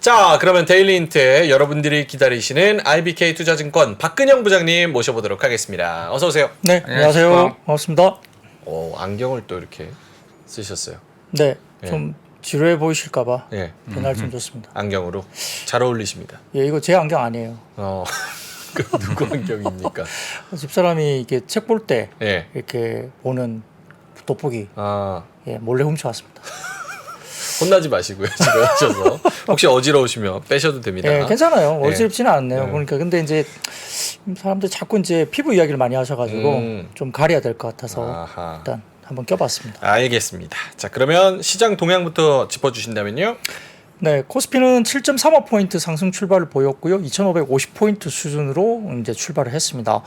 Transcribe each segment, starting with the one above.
자, 그러면 데일리 힌트 여러분들이 기다리시는 IBK 투자증권 박근영 부장님 모셔보도록 하겠습니다. 어서 오세요. 네, 안녕하세요. 반갑습니다. 안경을 또 이렇게 쓰셨어요. 네, 예. 좀 지루해 보이실까봐 예, 변화를 좀 줬습니다. 안경으로 잘 어울리십니다. 예, 이거 제 안경 아니에요. 그 누구 안경입니까? 집사람이 이게 책 볼 때 예. 이렇게 보는 돋보기 아, 예, 몰래 훔쳐왔습니다. 혼나지 마시고요. 집에 오셔서 혹시 어지러우시면 빼셔도 됩니다. 예, 괜찮아요. 예. 어지럽지는 않네요. 예. 그러니까 근데 이제 사람들 자꾸 이제 피부 이야기를 많이 하셔가지고 좀 가려야 될 것 같아서 아하. 일단 한번 껴봤습니다. 알겠습니다. 자, 그러면 시장 동향부터 짚어주신다면요. 네, 코스피는 7.35포인트 상승 출발을 보였고요. 2,550포인트 수준으로 이제 출발을 했습니다.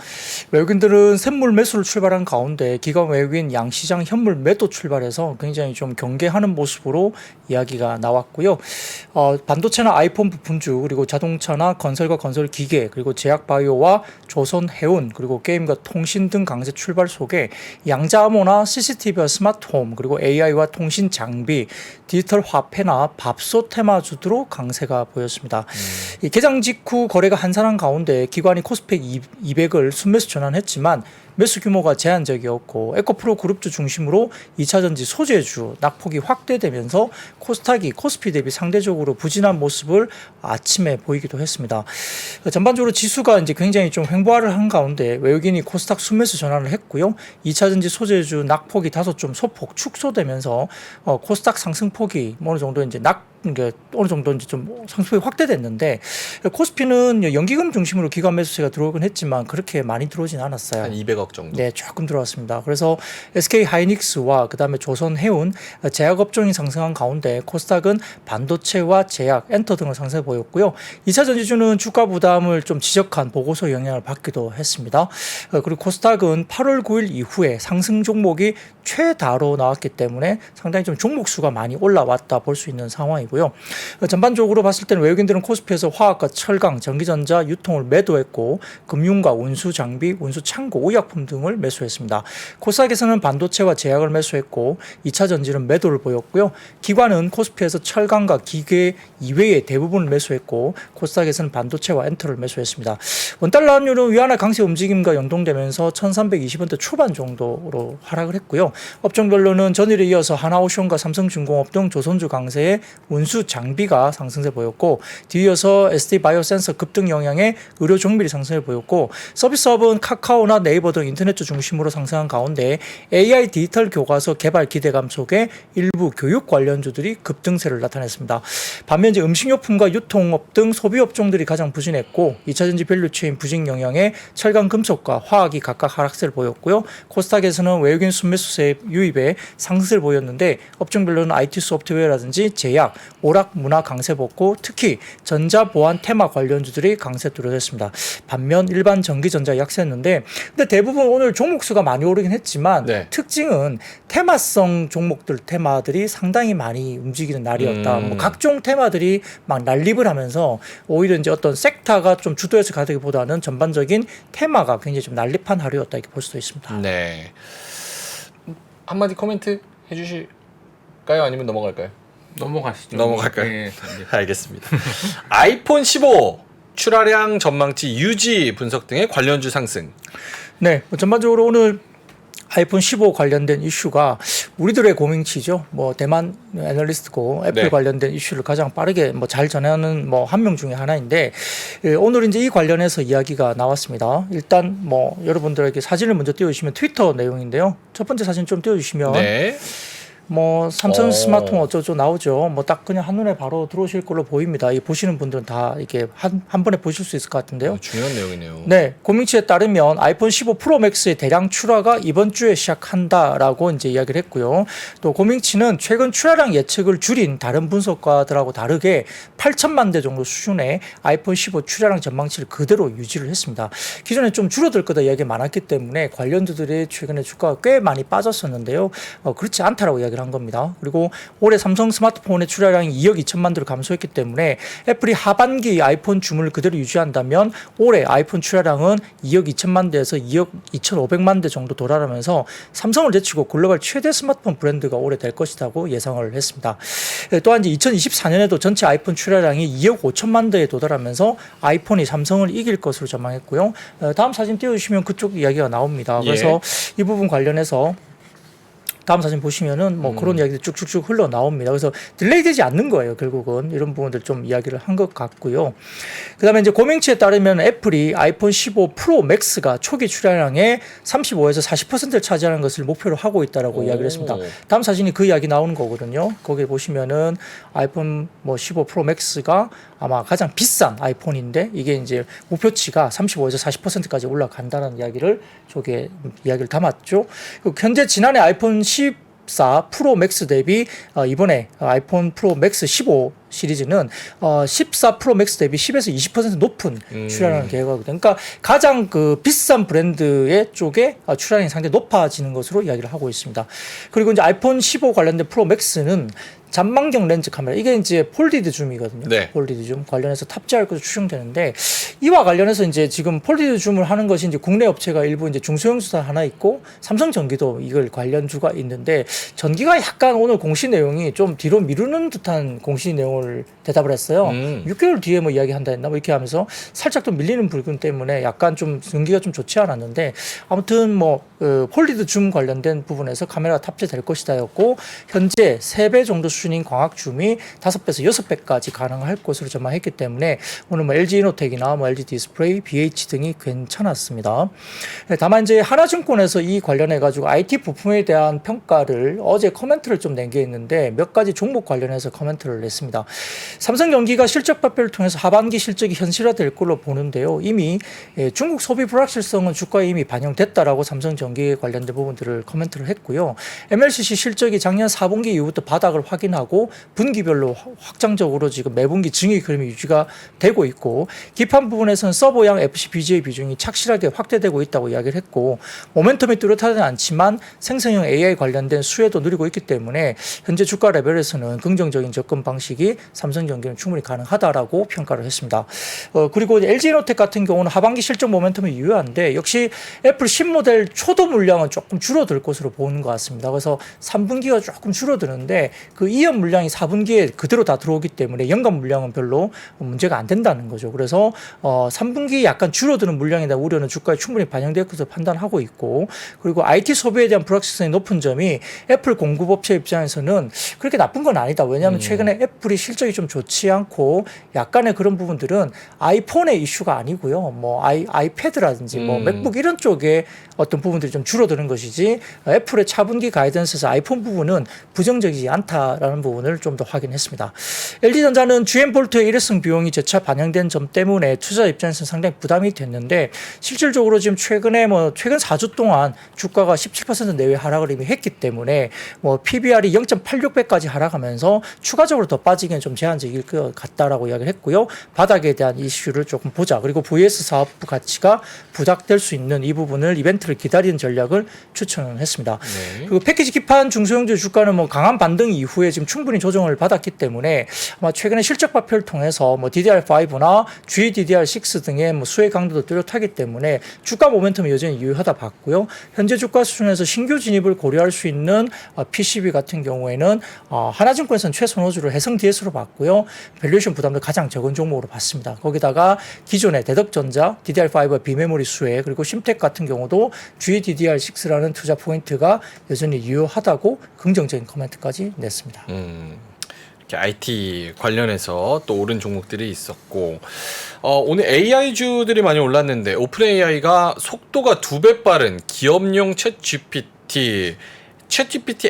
외국인들은 샘물 매수를 출발한 가운데 기관 외국인 양시장 현물 매도 출발해서 굉장히 좀 경계하는 모습으로 이야기가 나왔고요. 반도체나 아이폰 부품주 그리고 자동차나 건설과 건설 기계 그리고 제약바이오와 조선해운 그리고 게임과 통신 등 강세 출발 속에 양자암호나 CCTV와 스마트홈 그리고 AI와 통신 장비 디지털 화폐나 밥솥 테마주들로 강세가 보였습니다. 이 개장 직후 거래가 한산한 가운데 기관이 코스피 200을 순매수 전환했지만 매수 규모가 제한적이었고 에코프로 그룹주 중심으로 2차전지 소재주 낙폭이 확대되면서 코스닥이 코스피 대비 상대적으로 부진한 모습을 아침에 보이기도 했습니다. 전반적으로 지수가 이제 굉장히 좀 횡보를 한 가운데 외국인이 코스닥 순매수 전환을 했고요. 2차전지 소재주 낙폭이 다소 좀 소폭 축소되면서 코스닥 상승폭이 어느 정도 이제 어느 정도 이제 좀 상승폭이 확대됐는데 코스피는 연기금 중심으로 기관 매수세가 들어오긴 했지만 그렇게 많이 들어오진 않았어요. 한 200억 정도. 네, 조금 들어왔습니다. 그래서 SK 하이닉스와 그다음에 조선해운 제약 업종이 상승한 가운데 코스닥은 반도체와 제약, 엔터 등을 상승해 보였고요. 2차 전지주는 주가 부담을 좀 지적한 보고서 영향을 받기도 했습니다. 그리고 코스닥은 8월 9일 이후에 상승 종목이 최다로 나왔기 때문에 상당히 좀 종목 수가 많이 올라왔다 볼 수 있는 상황이고요. 전반적으로 봤을 때는 외국인들은 코스피에서 화학과 철강, 전기전자, 유통을 매도했고 금융과 운수 장비, 운수 창고, 의약품 등을 매수했습니다. 코스닥에서는 반도체와 제약을 매수했고 2차 전지는 매도를 보였고요. 기관은 코스피에서 철강과 기계 이외의 대부분을 매수했고 코스닥에서는 반도체와 엔터를 매수했습니다. 원달러 환율은 위안화 강세 움직임과 연동되면서 1320원대 초반 정도로 하락을 했고요. 업종별로는 전일에 이어서 하나오션과 삼성중공업 등 조선주 강세에 운수 장비가 상승세 보였고 뒤이어서 SD바이오센서 급등 영향에 의료 종밀이 상승을 보였고 서비스업은 카카오나 네이버 등 인터넷주 중심으로 상승한 가운데 AI 디지털 교과서 개발 기대감 속에 일부 교육 관련주들이 급등세를 나타냈습니다. 반면 이제 음식료품과 유통업 등 소비업종들이 가장 부진했고 2차전지 밸류체인 부진 영향에 철강 금속과 화학이 각각 하락세를 보였고요. 코스닥에서는 외국인 순매수세 유입에 상승세를 보였는데 업종별로는 IT 소프트웨어라든지 제약, 오락 문화 강세 보고 특히 전자보안 테마 관련주들이 강세 뚜렷했습니다. 반면 일반 전기전자 약세였는데 근데 대부분 오늘 종목 수가 많이 오르긴 했지만 네. 특징은 테마성 종목들 테마들이 상당히 많이 움직이는 날이었다. 뭐 각종 테마들이 막 난립을 하면서 오히려 이제 어떤 섹터가 좀 주도해서 가기보다는 전반적인 테마가 굉장히 좀 난립한 하루였다 이렇게 볼 수도 있습니다. 네. 한마디 코멘트 해주실까요? 아니면 넘어갈까요? 넘어가시죠. 넘어갈까요? 네, 알겠습니다. 아이폰 15 출하량 전망치 유지 분석 등의 관련주 상승. 네, 전반적으로 오늘 아이폰 15 관련된 이슈가 우리들의 고민치죠. 뭐 대만 애널리스트고 애플 네. 관련된 이슈를 가장 빠르게 뭐 잘 전하는 뭐 한 명 중에 하나인데 오늘 이제 이 관련해서 이야기가 나왔습니다. 일단 뭐 여러분들에게 사진을 먼저 띄워주시면 트위터 내용인데요. 첫 번째 사진 좀 띄워주시면 네. 뭐 삼성 스마트폰 어쩌고 나오죠. 뭐 딱 그냥 한눈에 바로 들어오실 걸로 보입니다. 이 보시는 분들은 다 이렇게 한 번에 보실 수 있을 것 같은데요. 중요한 내용이네요. 네, 고민치에 따르면 아이폰 15 프로 맥스의 대량 출하가 이번 주에 시작한다라고 이제 이야기를 했고요. 또 고민치는 최근 출하량 예측을 줄인 다른 분석가들하고 다르게 8천만 대 정도 수준의 아이폰 15 출하량 전망치를 그대로 유지를 했습니다. 기존에 좀 줄어들 거다 이야기가 많았기 때문에 관련주들이 최근에 주가가 꽤 많이 빠졌었는데요. 그렇지 않다라고 이야기를 이야기를 한 겁니다. 그리고 올해 삼성 스마트폰의 출하량이 2억 2천만 대로 감소했기 때문에 애플이 하반기 아이폰 주문을 그대로 유지한다면 올해 아이폰 출하량은 2억 2천만 대에서 2억 2,500만 대 정도 도달하면서 삼성을 제치고 글로벌 최대 스마트폰 브랜드가 올해 될 것이라고 예상을 했습니다. 또한 이제 2024년에도 전체 아이폰 출하량이 2억 5천만 대에 도달하면서 아이폰이 삼성을 이길 것으로 전망했고요. 다음 사진 띄워주시면 그쪽 이야기가 나옵니다. 그래서 이 부분 관련해서 다음 사진 보시면은 뭐 그런 이야기들 쭉쭉쭉 흘러 나옵니다. 그래서 딜레이 되지 않는 거예요. 결국은 이런 부분들 좀 이야기를 한 것 같고요. 그다음에 이제 고명치에 따르면 애플이 아이폰 15 프로 맥스가 초기 출하량의 35에서 40%를 차지하는 것을 목표로 하고 있다라고 이야기를 했습니다. 다음 사진이 그 이야기 나오는 거거든요. 거기 보시면은 아이폰 뭐 15 프로 맥스가 아마 가장 비싼 아이폰인데 이게 이제 목표치가 35에서 40%까지 올라간다는 이야기를 저게 이야기를 담았죠. 현재 지난해 아이폰 14 프로 맥스 대비 이번에 아이폰 프로 맥스 15 시리즈는 14 프로 맥스 대비 10에서 20% 높은 출하량을 계획하거든요. 그러니까 가장 그 비싼 브랜드의 쪽에 출하량이 상당히 높아지는 것으로 이야기를 하고 있습니다. 그리고 이제 아이폰 15 관련된 프로 맥스는 잔망경 렌즈 카메라 이게 이제 폴디드 줌이거든요. 네. 폴디드 줌 관련해서 탑재할 것으로 추정되는데 이와 관련해서 이제 지금 폴디드 줌을 하는 것이 이제 국내 업체가 일부 이제 중소형수사 하나 있고 삼성전기도 이걸 관련주가 있는데 전기가 약간 오늘 공시 내용이 좀 뒤로 미루는 듯한 공시 내용을 대답을 했어요. 6개월 뒤에 뭐 이야기한다 했나 뭐 이렇게 하면서 살짝 좀 밀리는 불균 때문에 약간 좀 전기가 좀 좋지 않았는데 아무튼 뭐 폴디드 줌 관련된 부분에서 카메라가 탑재될 것이다였고 현재 3배 정도 수준인 광학 줌이 5배에서 6배까지 가능할 것으로 전망했기 때문에 오늘 뭐 LG 이노텍이나 뭐 LG 디스플레이, BH 등이 괜찮았습니다. 다만 이제 하나증권에서 이 관련해 가지고 IT 부품에 대한 평가를 어제 코멘트를 좀 낸 게 있는데 몇 가지 종목 관련해서 코멘트를 냈습니다. 삼성전기가 실적 발표를 통해서 하반기 실적이 현실화될 걸로 보는데요. 이미 중국 소비 불확실성은 주가에 이미 반영됐다라고 삼성전기에 관련된 부분들을 코멘트를 했고요. MLCC 실적이 작년 4분기 이후부터 바닥을 확인하고 분기별로 확장적으로 지금 매분기 증액 흐름이 유지가 되고 있고 기판 부분에서는 서버양 FC BGA 비중이 착실하게 확대되고 있다고 이야기를 했고 모멘텀이 뚜렷하지는 않지만 생성형 AI 관련된 수혜도 누리고 있기 때문에 현재 주가 레벨에서는 긍정적인 접근 방식이 삼성전기는 충분히 가능하다라고 평가를 했습니다. 그리고 LG이노텍 같은 경우는 하반기 실적 모멘텀이 유효한데 역시 애플 신모델 초도 물량은 조금 줄어들 것으로 보는 것 같습니다. 그래서 3분기가 조금 줄어드는데 그 이연 물량이 4분기에 그대로 다 들어오기 때문에 연간 물량은 별로 문제가 안 된다는 거죠. 그래서 3분기 약간 줄어드는 물량에 대한 우려는 주가에 충분히 반영될 것으로 판단하고 있고 그리고 IT 소비에 대한 불확실성이 높은 점이 애플 공급업체 입장에서는 그렇게 나쁜 건 아니다. 왜냐하면 최근에 애플이 실적이 좀 좋지 않고 약간의 그런 부분들은 아이폰의 이슈가 아니고요. 뭐 아이패드라든지 뭐 맥북 이런 쪽에 어떤 부분들이 좀 줄어드는 것이지 애플의 차분기 가이던스에서 아이폰 부분은 부정적이지 않다라는 부분을 좀 더 확인했습니다. LG전자는 GM볼트의 일회성 비용이 재차 반영된 점 때문에 투자 입장에서는 상당히 부담이 됐는데 실질적으로 지금 최근 4주 동안 주가가 17% 내외 하락을 이미 했기 때문에 뭐 PBR이 0.86배까지 하락하면서 추가적으로 더 빠지기는 좀 제한적일 것 같다라고 이야기를 했고요. 바닥에 대한 이슈를 조금 보자. 그리고 VS 사업부 가치가 부각될 수 있는 이 부분을 이벤트를 기다리는 전략을 추천을 했습니다. 네. 그리고 패키지 기판 중소형주 주가는 뭐 강한 반등 이후에 지금 충분히 조정을 받았기 때문에 아마 최근에 실적 발표를 통해서 뭐 DDR5나 GDDR6 등의 뭐 수혜 강도도 뚜렷하기 때문에 주가 모멘텀이 여전히 유효하다 봤고요. 현재 주가 수준에서 신규 진입을 고려할 수 있는 PCB 같은 경우에는 하나증권에서는 최선호주를 해성 DS로 봤고요. 밸류에이션 부담도 가장 적은 종목으로 봤습니다. 거기다가 기존의 대덕전자, DDR5와 비메모리 수혜 그리고 심텍 같은 경우도 GDDR6라는 투자 포인트가 여전히 유효하다고 긍정적인 코멘트까지 냈습니다. 이렇게 IT 관련해서 또 오른 종목들이 있었고 오늘 AI주들이 많이 올랐는데 오픈 AI가 속도가 2배 빠른 기업용 챗GPT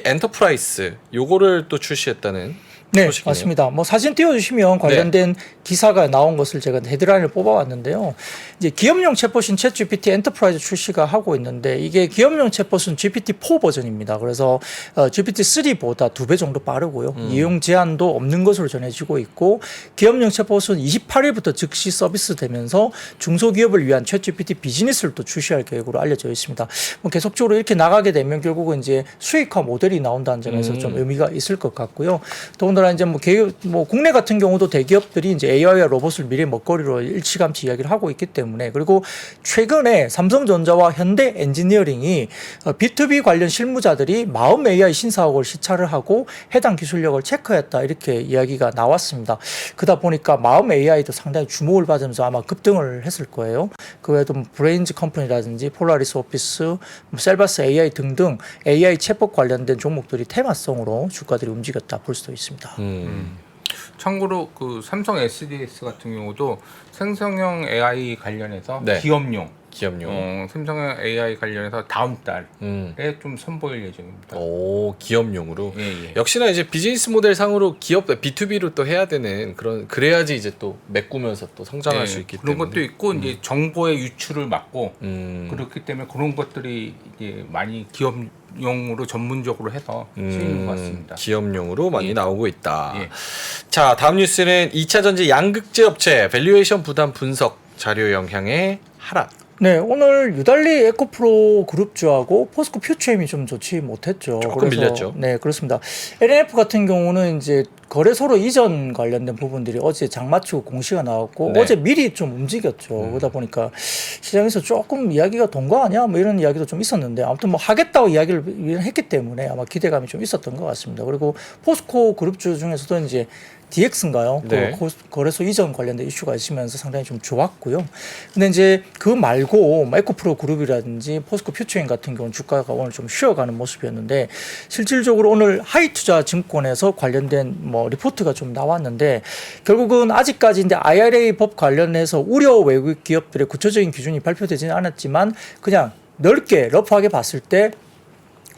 엔터프라이즈 요거를 또 출시했다는 네, 소식이네요. 맞습니다. 뭐 사진 띄워주시면 관련된 기사가 나온 것을 제가 헤드라인을 뽑아왔는데요. 이제 기업용 챗봇인 챗GPT 엔터프라이즈 출시가 하고 있는데 이게 기업용 챗봇은 GPT-4 버전입니다. 그래서 GPT-3보다 2배 정도 빠르고요. 이용 제한도 없는 것으로 전해지고 있고 기업용 챗봇은 28일부터 즉시 서비스되면서 중소기업을 위한 챗GPT 비즈니스를 또 출시할 계획으로 알려져 있습니다. 뭐 계속적으로 이렇게 나가게 되면 결국은 이제 수익화 모델이 나온다는 점에서 좀 의미가 있을 것 같고요. 더군다나 이제 뭐 국내 같은 경우도 대기업들이 이제 AI와 로봇을 미래 먹거리로 일찌감치 이야기를 하고 있기 때문에 그리고 최근에 삼성전자와 현대 엔지니어링이 B2B 관련 실무자들이 40 AI 신사옥을 시찰을 하고 해당 기술력을 체크했다 이렇게 이야기가 나왔습니다. 그러다 보니까 40 AI도 상당히 주목을 받으면서 아마 급등을 했을 거예요. 그 외에도 뭐 브레인즈 컴퍼니라든지 폴라리스 오피스, 셀바스 AI 등등 AI 챗봇 관련된 종목들이 테마성으로 주가들이 움직였다 볼 수도 있습니다. 참고로 그 삼성 SDS 같은 경우도 생성형 AI 관련해서 네. 기업용 기업용. 생성형 AI 관련해서 다음 달에 좀 선보일 예정입니다. 오, 기업용으로. 예. 역시나 이제 비즈니스 모델 상으로 기업 B2B로 또 해야 되는 그래야지 이제 또 메꾸면서 또 성장할 수 있기 그런 때문에. 것도 있고 이제 정보의 유출을 막고 음. 그렇기 때문에 그런 것들이 이제 많이 기업용으로 전문적으로 해서 쓰이는 것 같습니다. 기업용으로 많이 예. 나오고 있다. 예. 자, 다음 뉴스는 2차 전지 양극재 업체 밸류에이션 부담 분석 자료 영향의 하락. 네, 오늘 유달리 에코프로 그룹주하고 포스코 퓨처엠이 좀 좋지 못했죠. 조금 밀렸죠. 네, 그렇습니다. LNF 같은 경우는 이제 거래소로 이전 관련된 부분들이 어제 장마치고 공시가 나왔고 네. 어제 미리 좀 움직였죠. 그러다 보니까 시장에서 조금 이야기가 동거 아니야? 뭐 이런 이야기도 좀 있었는데 아무튼 뭐 하겠다고 이야기를 했기 때문에 아마 기대감이 좀 있었던 것 같습니다. 그리고 포스코 그룹주 중에서도 이제 DX인가요? 네. 그 거래소 이전 관련된 이슈가 있으면서 상당히 좀 좋았고요. 근데 이제 그 말고 에코프로 그룹이라든지 포스코 퓨처인 같은 경우는 주가가 오늘 좀 쉬어가는 모습이었는데 실질적으로 오늘 하이투자 증권에서 관련된 뭐 리포트가 좀 나왔는데 결국은 아직까지 이제 IRA 법 관련해서 우려 외국 기업들의 구체적인 기준이 발표되지는 않았지만 그냥 넓게 러프하게 봤을 때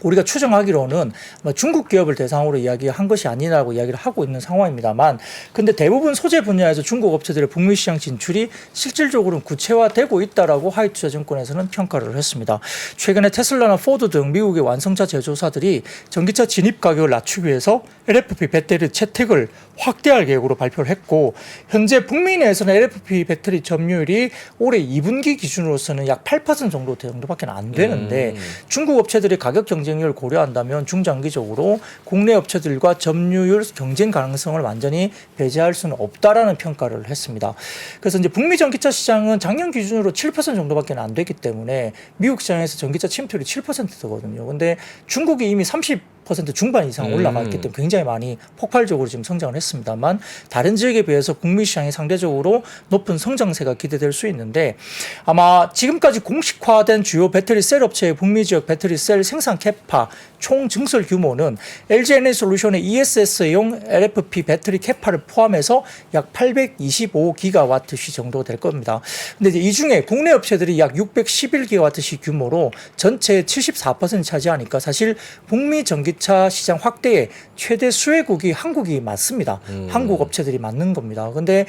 우리가 추정하기로는 중국 기업을 대상으로 이야기한 것이 아니라고 이야기를 하고 있는 상황입니다만 근데 대부분 소재 분야에서 중국 업체들의 북미 시장 진출이 실질적으로는 구체화되고 있다라고 하이투자증권에서는 평가를 했습니다. 최근에 테슬라나 포드 등 미국의 완성차 제조사들이 전기차 진입 가격을 낮추기 위해서 LFP 배터리 채택을 확대할 계획으로 발표를 했고 현재 북미 내에서는 LFP 배터리 점유율이 올해 2분기 기준으로서는 약 8% 정도밖에 안 되는데 중국 업체들의 가격 경쟁력을 고려한다면 중장기적으로 국내 업체들과 점유율 경쟁 가능성을 완전히 배제할 수는 없다라는 평가를 했습니다. 그래서 이제 북미 전기차 시장은 작년 기준으로 7% 정도밖에 안 되기 때문에 미국 시장에서 전기차 침투율이 7%거든요. 근데 중국이 이미 30% 중반 이상 올라가 있기 때문에 굉장히 많이 폭발적으로 지금 성장을 했습니다만 다른 지역에 비해서 북미 시장이 상대적으로 높은 성장세가 기대될 수 있는데 아마 지금까지 공식화된 주요 배터리 셀 업체의 북미 지역 배터리 셀 생산 캐파 총 증설 규모는 LG 에너지솔루션의 ESS용 LFP 배터리 캐파를 포함해서 약 825기가와트시 정도 될 겁니다. 근데 이제 이 중에 국내 업체들이 약 611기가와트시 규모로 전체의 74% 차지하니까 사실 북미 전기차 시장 확대의 최대 수혜국이 한국이 맞습니다. 한국 업체들이 맞는 겁니다. 근데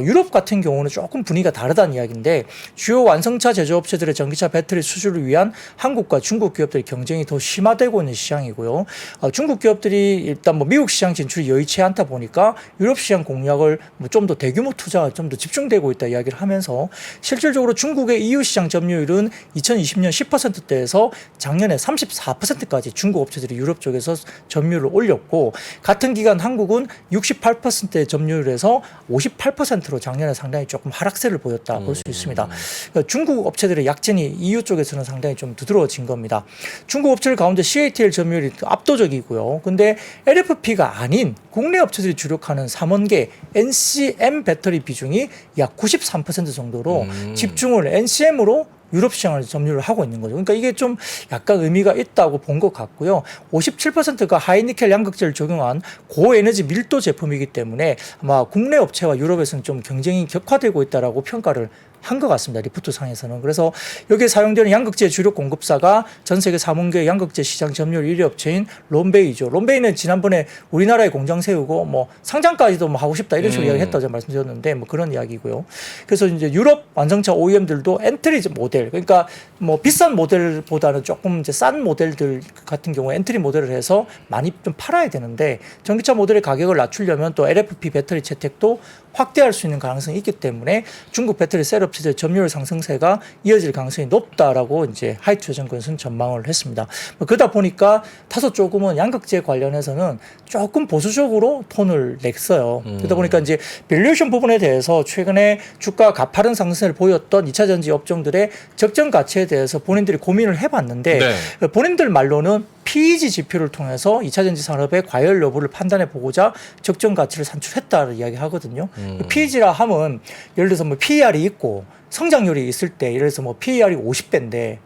유럽 같은 경우는 조금 분위기가 다르다는 이야기인데 주요 완성차 제조업체들의 전기차 배터리 수주를 위한 한국과 중국 기업들의 경쟁이 더 심화되고 있는 시장이고요. 중국 기업들이 일단 뭐 미국 시장 진출이 여의치 않다 보니까 유럽 시장 공략을 좀 더 대규모 투자가 좀 더 집중되고 있다 이야기를 하면서 실질적으로 중국의 EU 시장 점유율은 2020년 10%대에서 작년에 34%까지 중국 업체들이 유럽 쪽에서 점유율을 올렸고 같은 기간 한국은 68%의 점유율에서 58%로 작년에 상당히 조금 하락세를 보였다 볼 수 있습니다. 그러니까 중국 업체들의 약진이 EU 쪽에서는 상당히 좀 두드러워진 겁니다. 중국 업체들 가운데 CATL 점유율이 압도적이고요. 근데 LFP가 아닌 국내 업체들이 주력하는 삼원계 NCM 배터리 비중이 약 93% 정도로 집중을 NCM으로 유럽 시장을 점유를 하고 있는 거죠. 그러니까 이게 좀 약간 의미가 있다고 본 것 같고요. 57%가 하이니켈 양극재를 적용한 고에너지 밀도 제품이기 때문에 아마 국내 업체와 유럽에서는 좀 경쟁이 격화되고 있다라고 평가를 한 것 같습니다. 리포트 상에서는. 그래서 여기에 사용되는 양극재 주력 공급사가 전 세계 3원계 양극재 시장 점유율 1위 업체인 롬베이죠. 롬베이는 지난번에 우리나라에 공장 세우고 뭐 상장까지도 뭐 하고 싶다 이런 식으로 이야기했다고 제가 말씀드렸는데 뭐 그런 이야기고요. 그래서 이제 유럽 완성차 OEM들도 엔트리 모델, 그러니까 뭐 비싼 모델보다는 조금 이제 싼 모델들 같은 경우에 엔트리 모델을 해서 많이 좀 팔아야 되는데 전기차 모델의 가격을 낮추려면 또 LFP 배터리 채택도 확대할 수 있는 가능성이 있기 때문에 중국 배터리 셀 업체들 점유율 상승세가 이어질 가능성이 높다라고 이제 하이투자증권에서는 전망을 했습니다. 그러다 보니까 다소 조금은 양극재 관련해서는 조금 보수적으로 톤을 냈어요. 그러다 보니까 이제 밸류에이션 부분에 대해서 최근에 주가 가파른 상승을 보였던 2차 전지 업종들의 적정 가치에 대해서 본인들이 고민을 해봤는데 네. 본인들 말로는 PEG 지표를 통해서 2차 전지 산업의 과열 여부를 판단해 보고자 적정 가치를 산출했다는 이야기하거든요. PEG라 하면 예를 들어서 뭐 PER이 있고 성장률이 있을 때 예를 들어서 뭐 PER이 50배인데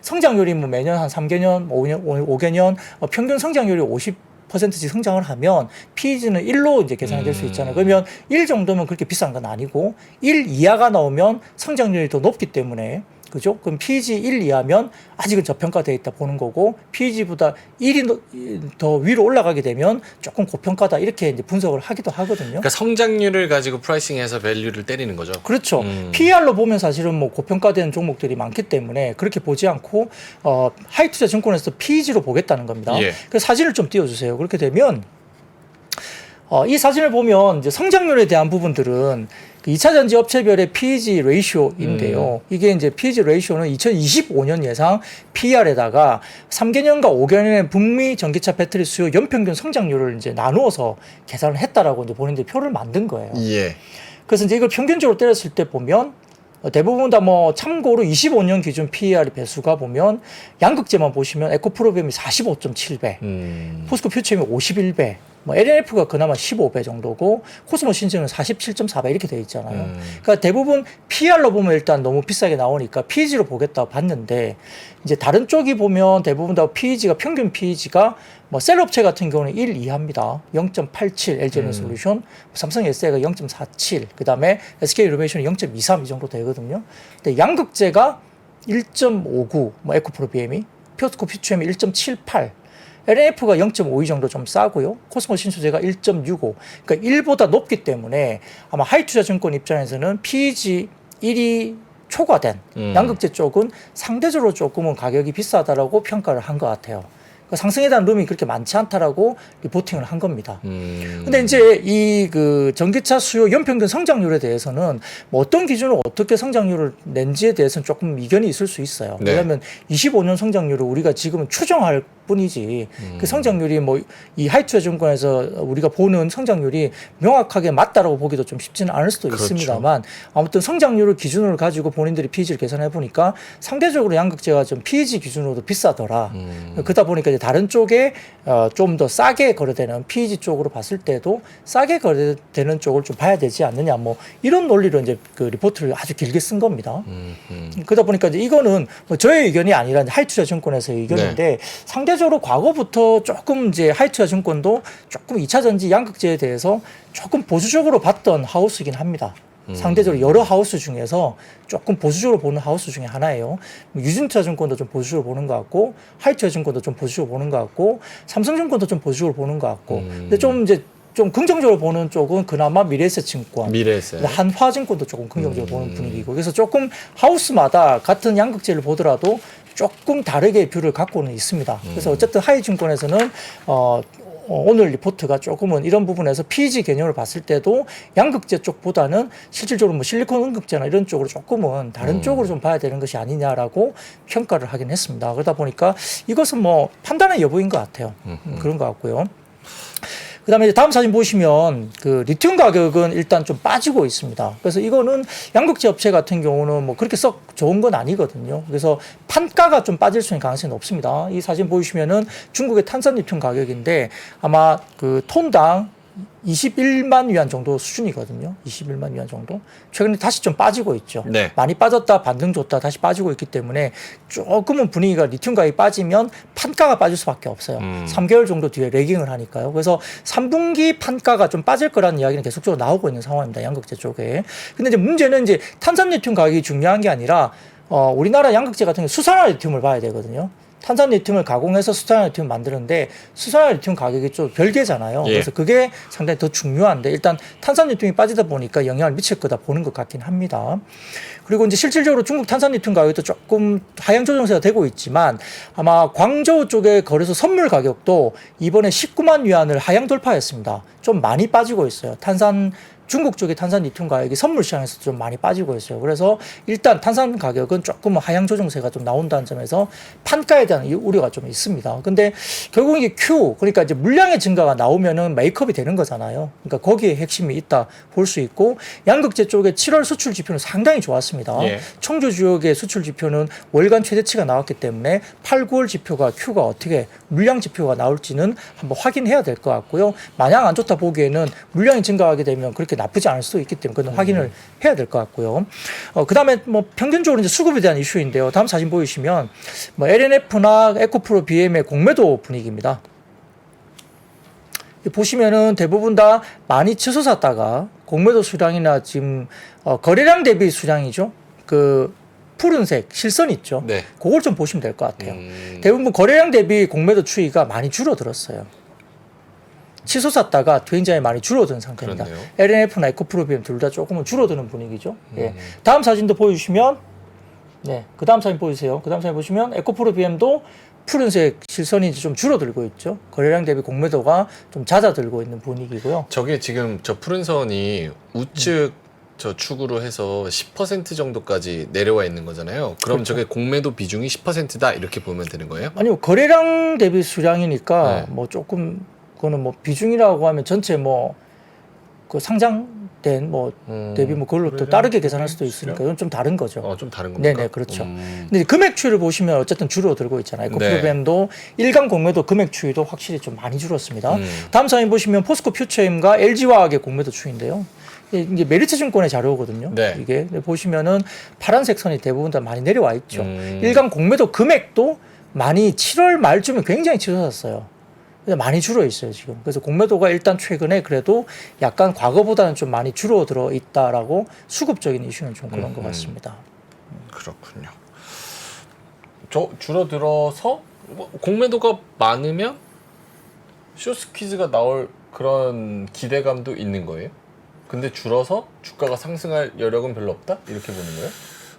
성장률이 뭐 매년 한 3개년, 5개년 평균 성장률이 50%씩 성장을 하면 PEG는 1로 이제 계산이 될 수 있잖아요. 그러면 1 정도면 그렇게 비싼 건 아니고 1 이하가 나오면 성장률이 더 높기 때문에 그죠? 그럼 PEG 1 이하면 아직은 저평가되어 있다 보는 거고 PEG보다 1이 더 위로 올라가게 되면 조금 고평가다 이렇게 이제 분석을 하기도 하거든요. 그러니까 성장률을 가지고 프라이싱해서 밸류를 때리는 거죠. 그렇죠. PER로 보면 사실은 뭐 고평가된 종목들이 많기 때문에 그렇게 보지 않고 하이투자증권에서 PEG로 보겠다는 겁니다. 예. 그 사진을 좀 띄워주세요. 그렇게 되면 이 사진을 보면 이제 성장률에 대한 부분들은 그 2차 전지 업체별의 PEG 레이쇼인데요. 이게 이제 PEG 레이쇼는 2025년 예상 PER에다가 3개년과 5개년의 북미 전기차 배터리 수요 연평균 성장률을 이제 나누어서 계산을 했다라고 이제 본인들이 표를 만든 거예요. 예. 그래서 이제 이걸 평균적으로 때렸을 때 보면 대부분 다 뭐 참고로 25년 기준 PER 배수가 보면 양극재만 보시면 에코프로비움이 45.7배, 포스코 퓨처엠이 51배, 뭐 LNF가 그나마 15배 정도고 코스모 신재는 47.4배 이렇게 돼 있잖아요. 그러니까 대부분 PER로 보면 일단 너무 비싸게 나오니까 PEG로 보겠다고 봤는데 이제 다른 쪽이 보면 대부분 다 PEG가 평균 PEG가 뭐 셀업체 같은 경우는 1 이하입니다. 0.87 LG에너솔루션, 삼성 SDI가 0.47, 그다음에 SK 이노베이션이 0.23 이 정도 되거든요. 근데 양극재가 1.59, 뭐 에코프로 BM이, 포스코 퓨처엠이 1.78, LNF가 0.52 정도 좀 싸고요. 코스모 신소재가 1.65. 그러니까 1보다 높기 때문에 아마 하이투자증권 입장에서는 PEG 1이 초과된 양극재 쪽은 상대적으로 조금은 가격이 비싸다라고 평가를 한 것 같아요. 상승에 대한 룸이 그렇게 많지 않다라고 리포팅을 한 겁니다. 근데 이제 이 그 전기차 수요 연평균 성장률에 대해서는 뭐 어떤 기준으로 어떻게 성장률을 낸지에 대해서는 조금 이견이 있을 수 있어요. 네. 왜냐하면 25년 성장률을 우리가 지금은 추정할 뿐이지 그 성장률이 뭐 이 하이투자증권에서 우리가 보는 성장률이 명확하게 맞다라고 보기도 좀 쉽지는 않을 수도 그렇죠. 있습니다만 아무튼 성장률을 기준으로 가지고 본인들이 PEG를 계산해 보니까 상대적으로 양극재가 좀 PEG 기준으로도 비싸더라. 그러다 보니까 이제 다른 쪽에 좀 더 싸게 거래되는 PEG 쪽으로 봤을 때도 싸게 거래되는 쪽을 좀 봐야 되지 않느냐 뭐 이런 논리로 이제 그 리포트를 아주 길게 쓴 겁니다. 그러다 보니까 이제 이거는 뭐 저의 의견이 아니라 하이투자증권에서의 의견인데 네. 상대적으로 과거부터 조금 이제 하이투자증권도 조금 2차 전지 양극재에 대해서 조금 보수적으로 봤던 하우스이긴 합니다. 상대적으로 여러 하우스 중에서 조금 보수적으로 보는 하우스 중에 하나예요. 유진투자증권도 좀 보수적으로 보는 것 같고, 하이투자증권도 좀 보수적으로 보는 것 같고, 삼성증권도 좀 보수적으로 보는 것 같고, 근데 좀 이제 좀 긍정적으로 보는 쪽은 그나마 미래에셋증권, 한화증권도 조금 긍정적으로 보는 분위기고, 그래서 조금 하우스마다 같은 양극재를 보더라도 조금 다르게 뷰를 갖고는 있습니다. 그래서 어쨌든 하이증권에서는 오늘 리포트가 조금은 이런 부분에서 PEG 개념을 봤을 때도 양극재 쪽보다는 실질적으로 뭐 실리콘 음극재나 이런 쪽으로 조금은 다른 쪽으로 좀 봐야 되는 것이 아니냐라고 평가를 하긴 했습니다. 그러다 보니까 이것은 뭐 판단의 여부인 것 같아요. 그런 것 같고요. 그다음에 이제 다음 사진 보시면 그 리튬 가격은 일단 좀 빠지고 있습니다. 그래서 이거는 양극재 업체 같은 경우는 뭐 그렇게 썩 좋은 건 아니거든요. 그래서 판가가 좀 빠질 수 있는 가능성이 높습니다. 이 사진 보시면은 중국의 탄산 리튬 가격인데 아마 그 톤당 21만 위안 정도 수준이거든요. 21만 위안 정도. 최근에 다시 좀 빠지고 있죠. 네. 많이 빠졌다 반등 줬다 다시 빠지고 있기 때문에 조금은 분위기가 리튬 가격이 빠지면 판가가 빠질 수밖에 없어요. 3개월 정도 뒤에 레깅을 하니까요. 그래서 3분기 판가가 좀 빠질 거라는 이야기는 계속적으로 나오고 있는 상황입니다. 양극재 쪽에. 근데 이제 문제는 이제 탄산 리튬 가격이 중요한 게 아니라 우리나라 양극재 같은 경우 수산화 리튬을 봐야 되거든요. 탄산 리튬을 가공해서 수산화 리튬을 만드는데 수산화 리튬 가격이 좀 별개잖아요. 예. 그래서 그게 상당히 더 중요한데 일단 탄산 리튬이 빠지다 보니까 영향을 미칠 거다 보는 것 같긴 합니다. 그리고 이제 실질적으로 중국 탄산 리튬 가격도 조금 하향 조정세가 되고 있지만 아마 광저우 쪽의 거래소 선물 가격도 이번에 19만 위안을 하향 돌파했습니다. 좀 많이 빠지고 있어요. 중국 쪽의 탄산 리튬 가격이 선물 시장에서 좀 많이 빠지고 있어요. 그래서 일단 탄산 가격은 조금 하향 조정세가 좀 나온다는 점에서 판가에 대한 우려가 좀 있습니다. 근데 결국 이게 그러니까 이제 물량의 증가가 나오면은 메이크업이 되는 거잖아요. 그러니까 거기에 핵심이 있다 볼 수 있고 양극재 쪽의 7월 수출 지표는 상당히 좋았습니다. 예. 청주 지역의 수출 지표는 월간 최대치가 나왔기 때문에 8, 9월 지표가 Q가 어떻게 물량 지표가 나올지는 한번 확인해야 될 것 같고요. 마냥 안 좋다 보기에는 물량이 증가하게 되면 그렇게 나쁘지 않을 수도 있기 때문에 그건 확인을 해야 될 것 같고요. 그다음에 뭐 평균적으로 이제 수급에 대한 이슈인데요. 다음 사진 보이시면 뭐 LNF나 에코프로 BM의 공매도 분위기입니다. 보시면은 대부분 다 많이 치솟았다가 공매도 수량이나 지금 거래량 대비 수량이죠. 그 푸른색 실선 있죠. 네. 그걸 좀 보시면 될 것 같아요. 대부분 거래량 대비 공매도 추이가 많이 줄어들었어요. 치솟았다가 굉장히 많이 줄어든 상태입니다. 그렇네요. LNF나 에코프로 BM 둘 다 조금은 줄어드는 분위기죠. 예. 다음 사진도 보여주시면 그 다음 사진 보여주세요. 그 다음 사진 보시면 에코프로 BM도 푸른색 실선이 이제 좀 줄어들고 있죠. 거래량 대비 공매도가 좀 잦아들고 있는 분위기고요. 저게 지금 저 푸른 선이 우측 저 축으로 해서 10% 정도까지 내려와 있는 거잖아요. 그럼 그렇죠. 저게 공매도 비중이 10%다 이렇게 보면 되는 거예요? 아니요, 거래량 대비 수량이니까 네. 뭐 조금 그거는 뭐 비중이라고 하면 전체 뭐 그 상장된 뭐 대비 뭐 그걸로 또 다르게 계산할 수도 있으니까 이건 좀 다른 거죠. 좀 다른 겁니까? 네네, 그렇죠. 근데 금액 추이를 보시면 어쨌든 줄어들고 있잖아요. 네. 에코프로뱀도 일간 공매도 금액 추이도 확실히 좀 많이 줄었습니다. 다음 사진 보시면 포스코 퓨처엠과 LG화학의 공매도 추이인데요. 이게 메리츠증권의 자료거든요. 네. 이게 보시면은 파란색 선이 대부분 다 많이 내려와 있죠. 일간 공매도 금액도 많이 7월 말쯤에 굉장히 치솟았어요. 많이 줄어 있어요 지금. 그래서 공매도가 일단 최근에 그래도 약간 과거보다는 좀 많이 줄어들어 있다라고 수급적인 이슈는 좀 그런 것 같습니다. 그렇군요. 저 줄어들어서 뭐 공매도가 많으면 쇼스퀴즈가 나올 그런 기대감도 있는 거예요? 근데 줄어서 주가가 상승할 여력은 별로 없다? 이렇게 보는 거예요?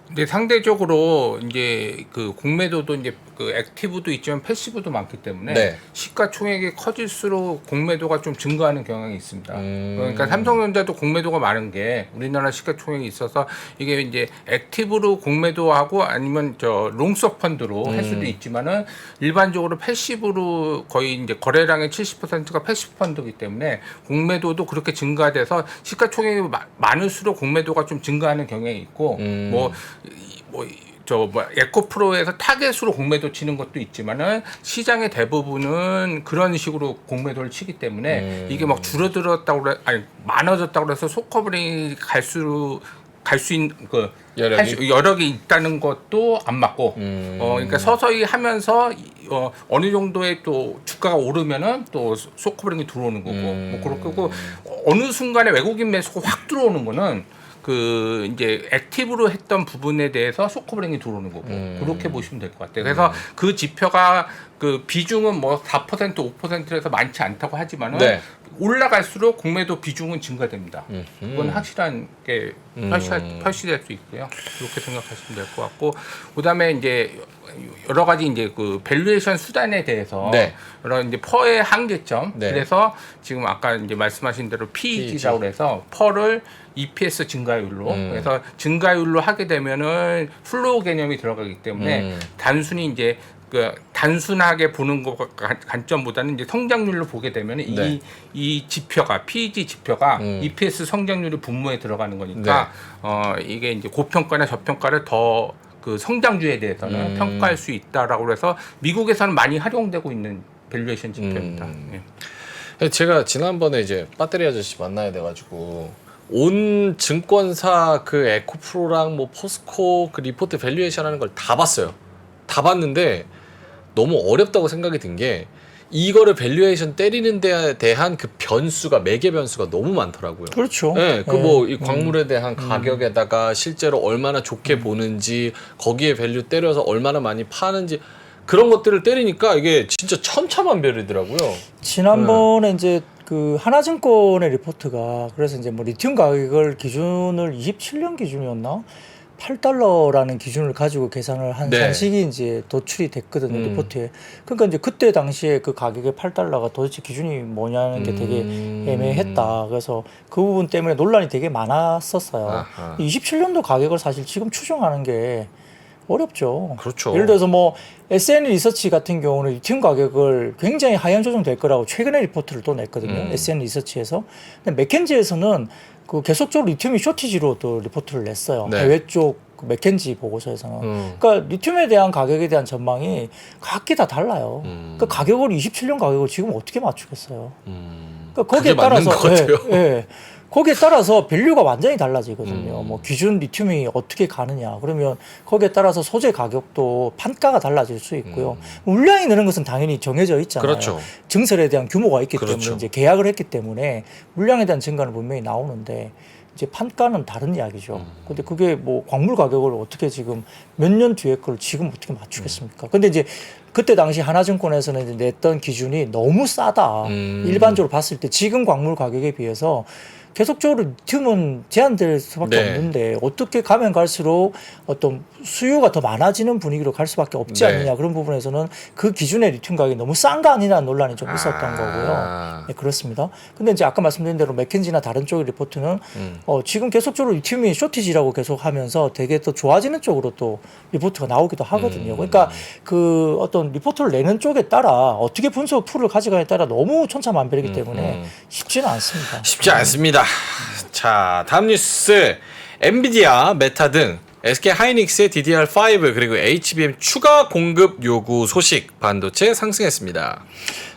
근데 상대적으로 이제 그 공매도도 이제 그 액티브도 있지만 패시브도 많기 때문에 네. 시가총액이 커질수록 공매도가 좀 증가하는 경향이 있습니다. 그러니까 삼성전자도 공매도가 많은 게 우리나라 시가총액이 있어서 이게 이제 액티브로 공매도하고 아니면 저 롱석 펀드로 할 수도 있지만은 일반적으로 패시브로 거의 이제 거래량의 70%가 패시브 펀드이기 때문에 공매도도 그렇게 증가돼서 시가총액이 많을수록 공매도가 좀 증가하는 경향이 있고 에코프로에서 타겟으로 공매도 치는 것도 있지만은 시장의 대부분은 그런 식으로 공매도를 치기 때문에 이게 막 줄어들었다고 그래 아니 많아졌다고 그래서 소커버링이 갈 수 있는 그 여력이 있다는 것도 안 맞고 그러니까 서서히 하면서 어느 정도의 또 주가가 오르면은 또 소커버링이 들어오는 거고 뭐 그렇고 어느 순간에 외국인 매수가 확 들어오는 거는 그 이제 액티브로 했던 부분에 대해서 쇼커버링이 들어오는 거고 그렇게 보시면 될 것 같아요. 그래서 그 지표가 그 비중은 뭐 4% 5%에서 많지 않다고 하지만은 네. 올라갈수록 공매도 비중은 증가됩니다. 그건 확실한 게 표시될 수 있고요. 그렇게 생각하시면 될 것 같고 그다음에 이제 여러 가지 이제 그 밸류에이션 수단에 대해서 네. 여러 이제 퍼의 한계점 네. 그래서 지금 아까 이제 말씀하신 대로 PEG라고 해서 퍼를 EPS 증가율로 그래서 증가율로 하게 되면은 플로우 개념이 들어가기 때문에 단순히 이제 그 단순하게 보는 것 관점보다는 이제 성장률로 보게 되면 네. 이 지표가 PEG 지표가 EPS 성장률이 분모에 들어가는 거니까 이게 이제 고평가나 저평가를 더 그 성장주에 대해서는 평가할 수 있다라고 해서 미국에서는 많이 활용되고 있는 밸류에이션 지표입니다. 예. 제가 지난번에 이제 배터리 아저씨 만나야 돼가지고 온 증권사 그 에코프로랑 뭐 포스코 그 리포트 밸류에이션 하는 걸 다 봤어요. 다 봤는데 너무 어렵다고 생각이 든 게 이거를 밸류에이션 때리는 데 대한 그 변수가 매개 변수가 너무 많더라고요. 그렇죠. 네, 그 뭐 이 광물에 대한 가격에다가 실제로 얼마나 좋게 보는지 거기에 밸류 때려서 얼마나 많이 파는지 그런 것들을 때리니까 이게 진짜 천차만별이더라고요. 지난번에 이제 그 하나증권의 리포트가 그래서 이제 뭐 리튬 가격을 기준을 27년 기준이었나? 8달러라는 기준을 가지고 계산을 한 네. 산식이 이제 도출이 됐거든요, 리포트에. 그러니까 이제 그때 당시에 그 가격의 8달러가 도대체 기준이 뭐냐는 게 되게 애매했다. 그래서 그 부분 때문에 논란이 되게 많았었어요. 아하. 27년도 가격을 사실 지금 추정하는 게 어렵죠. 그렇죠. 예를 들어서 뭐 SN 리서치 같은 경우는 리튬 가격을 굉장히 하향 조정될 거라고 최근에 리포트를 또 냈거든요. SN 리서치에서. 근데 맥켄지에서는 그 계속적으로 리튬이 쇼티지로 또 리포트를 냈어요. 네. 해외 쪽그 맥켄지 보고서에서는. 그러니까 리튬에 대한 가격에 대한 전망이 각기 다 달라요. 그 가격을 27년 가격을 지금 어떻게 맞추겠어요. 그러니까 거기에 그게 맞는 따라서 것 같아요. 예, 예. 거기에 따라서 밸류가 완전히 달라지거든요. 뭐 기준 리튬이 어떻게 가느냐. 그러면 거기에 따라서 소재 가격도 판가가 달라질 수 있고요. 물량이 느는 것은 당연히 정해져 있잖아요. 그렇죠. 증설에 대한 규모가 있기 그렇죠. 때문에 이제 계약을 했기 때문에 물량에 대한 증가는 분명히 나오는데 이제 판가는 다른 이야기죠. 근데 그게 뭐 광물 가격을 어떻게 지금 몇 년 뒤에 걸 지금 어떻게 맞추겠습니까? 근데 이제 그때 당시 하나증권에서는 이제 냈던 기준이 너무 싸다. 일반적으로 봤을 때 지금 광물 가격에 비해서 계속적으로 리튬은 제한될 수밖에 네. 없는데 어떻게 가면 갈수록 어떤 수요가 더 많아지는 분위기로 갈 수밖에 없지 네. 않느냐 그런 부분에서는 그 기준의 리튬 가격이 너무 싼 거 아니냐는 논란이 좀 있었던 거고요. 네, 그렇습니다. 근데 이제 아까 말씀드린 대로 맥켄지나 다른 쪽의 리포트는 지금 계속적으로 리튬이 쇼티지라고 계속 하면서 되게 또 좋아지는 쪽으로 또 리포트가 나오기도 하거든요. 그러니까 그 어떤 리포트를 내는 쪽에 따라 어떻게 분석 툴을 가져가냐에 따라 너무 천차만별이기 때문에 쉽지는 않습니다. 쉽지 않습니다. 자, 다음 뉴스. 엔비디아, 메타 등 SK 하이닉스의 DDR5 그리고 HBM 추가 공급 요구 소식 반도체 상승했습니다.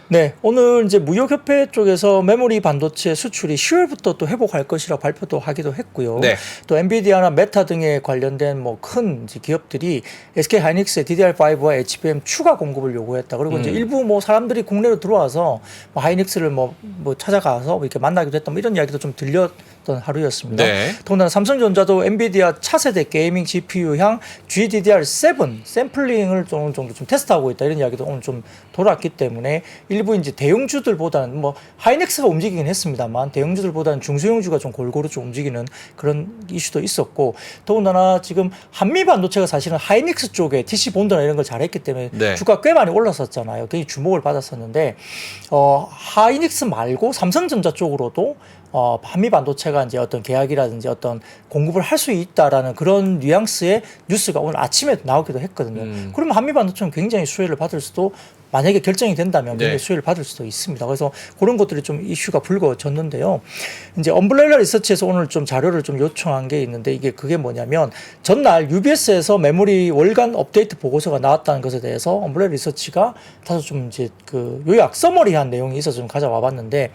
네, 오늘 이제 무역협회 쪽에서 메모리 반도체 수출이 10월부터 또 회복할 것이라 발표도 하기도 했고요. 네. 또 엔비디아나 메타 등에 관련된 뭐 큰 기업들이 SK 하이닉스의 DDR5와 HBM 추가 공급을 요구했다. 그리고 이제 일부 뭐 사람들이 국내로 들어와서 뭐 하이닉스를 뭐 찾아가서 이렇게 만나기도 했다. 뭐 이런 이야기도 좀 들렸던 하루였습니다. 네. 더군다나 삼성전자도 엔비디아 차세대 게이밍 GPU향 GDDR7 샘플링을 어느 정도 좀 테스트하고 있다. 이런 이야기도 오늘 좀 돌았기 때문에 일부 이제 대형주들보다는 뭐 하이닉스가 움직이긴 했습니다만 대형주들보다는 중소형주가 좀 골고루 좀 움직이는 그런 이슈도 있었고 더군다나 지금 한미 반도체가 사실은 하이닉스 쪽에 TC 본드나 이런 걸 잘했기 때문에 네. 주가 꽤 많이 올랐었잖아요. 굉장히 주목을 받았었는데 하이닉스 말고 삼성전자 쪽으로도 한미 반도체가 이제 어떤 계약이라든지 어떤 공급을 할 수 있다라는 그런 뉘앙스의 뉴스가 오늘 아침에 나오기도 했거든요. 그러면 한미 반도체는 굉장히 수혜를 받을 수도 만약에 결정이 된다면 굉장히 네. 수혜를 받을 수도 있습니다. 그래서 그런 것들이 좀 이슈가 불거졌는데요. 이제 엄블렐라 리서치에서 오늘 좀 자료를 좀 요청한 게 있는데 그게 뭐냐면 전날 UBS에서 메모리 월간 업데이트 보고서가 나왔다는 것에 대해서 엄블렐라 리서치가 다소 좀 이제 그 요약 서머리한 내용이 있어서 좀 가져와 봤는데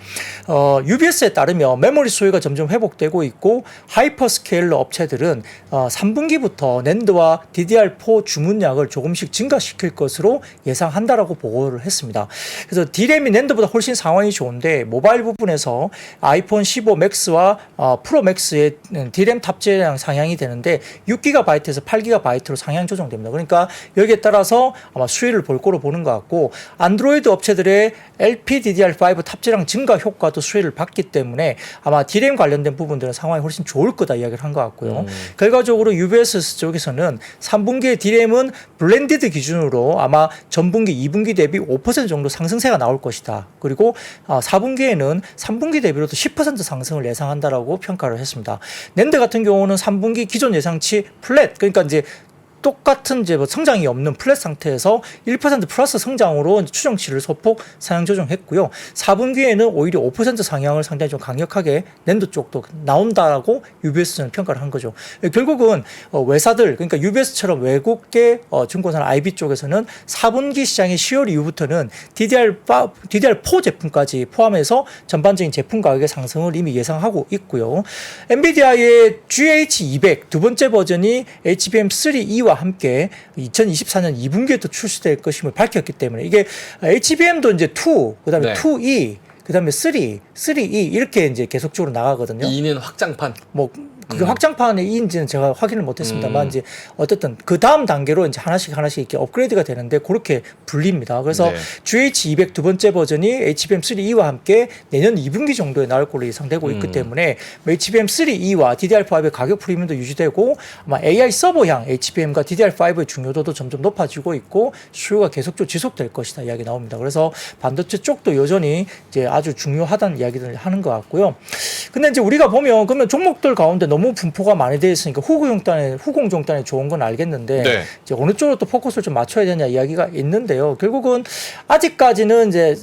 UBS에 따르면 메모리 수요가 점점 회복되고 있고 하이퍼스케일러 업체들은 3분기부터 낸드와 DDR4 주문량을 조금씩 증가시킬 것으로 예상한다라고 보고를 했습니다. 그래서 D램이 낸드보다 훨씬 상황이 좋은데 모바일 부분에서 아이폰 15 맥스와 프로 맥스의 D램 탑재량 상향이 되는데 6GB에서 8GB로 상향 조정됩니다. 그러니까 여기에 따라서 아마 수혜를 볼 거로 보는 것 같고 안드로이드 업체들의 LPDDR5 탑재량 증가 효과도 수혜를 받기 때문에 아마 D램 관련된 부분들은 상황이 훨씬 좋을 거다 이야기를 한 것 같고요. 결과적으로 UBS 쪽에서는 3분기에 D램은 블렌디드 기준으로 아마 전분기, 2분기 대비 5% 정도 상승세가 나올 것이다. 그리고 4분기에는 3분기 대비로도 10% 상승을 예상한다라고 평가를 했습니다. 낸드 같은 경우는 3분기 기존 예상치 플랫, 그러니까 이제 똑같은 이제 뭐 성장이 없는 플랫 상태에서 1% 플러스 성장으로 추정치를 소폭 상향 조정했고요. 4분기에는 오히려 5% 상향을 상당히 좀 강력하게 낸드 쪽도 나온다라고 UBS는 평가를 한 거죠. 결국은 외사들 그러니까 UBS처럼 외국계 증권사나 IB 쪽에서는 4분기 시장의 10월 이후부터는 DDR4 제품까지 포함해서 전반적인 제품 가격의 상승을 이미 예상하고 있고요. 엔비디아의 GH200 두 번째 버전이 HBM3E와 함께 2024년 2분기에 또 출시될 것임을 밝혔기 때문에 이게 HBM도 이제 2, 그다음에 네. 2E, 그다음에 3E 이렇게 이제 계속적으로 나가거든요. 2는 확장판. 뭐 그게 확장판의 이인지는 제가 확인을 못했습니다만 이제 어쨌든 그 다음 단계로 이제 하나씩 이렇게 업그레이드가 되는데 그렇게 불립니다. 그래서 네. GH200 두 번째 버전이 HBM3E와 함께 내년 2분기 정도에 나올 걸로 예상되고 있기 때문에 HBM3E와 DDR5의 가격 프리미엄도 유지되고 아마 AI 서버향 HBM과 DDR5의 중요도도 점점 높아지고 있고 수요가 계속적으로 지속될 것이다 이야기 나옵니다. 그래서 반도체 쪽도 여전히 이제 아주 중요하다는 이야기들을 하는 것 같고요. 근데 이제 우리가 보면 그러면 종목들 가운데 너무 분포가 많이 되어 있으니까 후공종단에 좋은 건 알겠는데 네. 이제 어느 쪽으로 또 포커스를 좀 맞춰야 되냐 이야기가 있는데요. 결국은 아직까지는 이제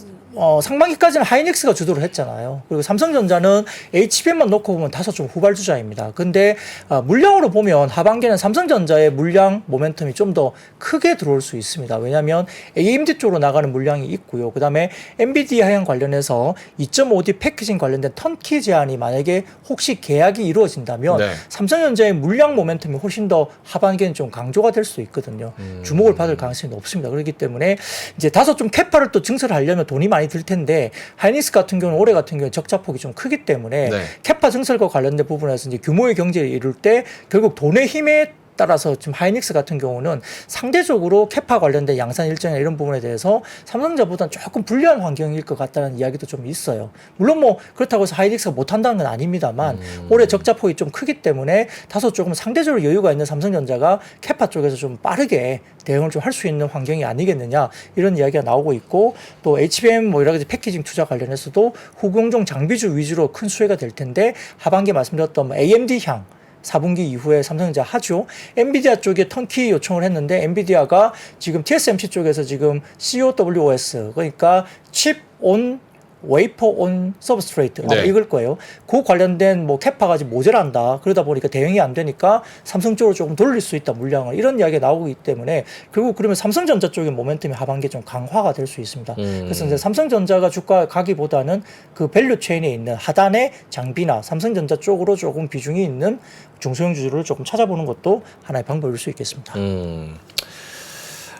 상반기까지는 하이닉스가 주도를 했잖아요. 그리고 삼성전자는 HBM만 놓고 보면 다소 좀 후발주자입니다. 근데 물량으로 보면 하반기에는 삼성전자의 물량 모멘텀이 좀 더 크게 들어올 수 있습니다. 왜냐하면 AMD 쪽으로 나가는 물량이 있고요. 그 다음에 엔비디아 관련해서 2.5D 패키징 관련된 턴키 제한이 만약에 혹시 계약이 이루어진다면 네. 삼성전자의 물량 모멘텀이 훨씬 더 하반기에는 좀 강조가 될 수 있거든요. 주목을 받을 가능성이 높습니다. 그렇기 때문에 이제 다소 좀 캐파를 또 증설하려면 돈이 많이 들 텐데 하이닉스 같은 경우는 올해 같은 경우는 적자폭이 좀 크기 때문에 네. 캐파 증설과 관련된 부분에서 이제 규모의 경제를 이룰 때 결국 돈의 힘에 따라서 지금 하이닉스 같은 경우는 상대적으로 캐파 관련된 양산 일정이나 이런 부분에 대해서 삼성전자보다는 조금 불리한 환경일 것 같다는 이야기도 좀 있어요. 물론 뭐 그렇다고 해서 하이닉스가 못한다는 건 아닙니다만 올해 적자폭이 좀 크기 때문에 다소 조금 상대적으로 여유가 있는 삼성전자가 캐파 쪽에서 좀 빠르게 대응을 좀 할 수 있는 환경이 아니겠느냐 이런 이야기가 나오고 있고 또 HBM 뭐 여러 가지 패키징 투자 관련해서도 후공종 장비주 위주로 큰 수혜가 될 텐데 하반기에 말씀드렸던 뭐 AMD향 4분기 이후에 삼성전자 하죠. 엔비디아 쪽에 턴키 요청을 했는데 엔비디아가 지금 TSMC 쪽에서 지금 COWOS 그러니까 칩 온 웨이퍼 온 서브스트레이트 네. 이걸 거예요. 그 관련된 뭐 캐파가 지금 모자란다. 그러다 보니까 대응이 안 되니까 삼성 쪽으로 조금 돌릴 수 있다 물량을 이런 이야기가 나오기 때문에 결국 그러면 삼성전자 쪽의 모멘텀이 하반기에 좀 강화가 될 수 있습니다. 그래서 이제 삼성전자가 주가 가기보다는 그 밸류 체인에 있는 하단의 장비나 삼성전자 쪽으로 조금 비중이 있는 중소형 주주를 조금 찾아보는 것도 하나의 방법일 수 있겠습니다.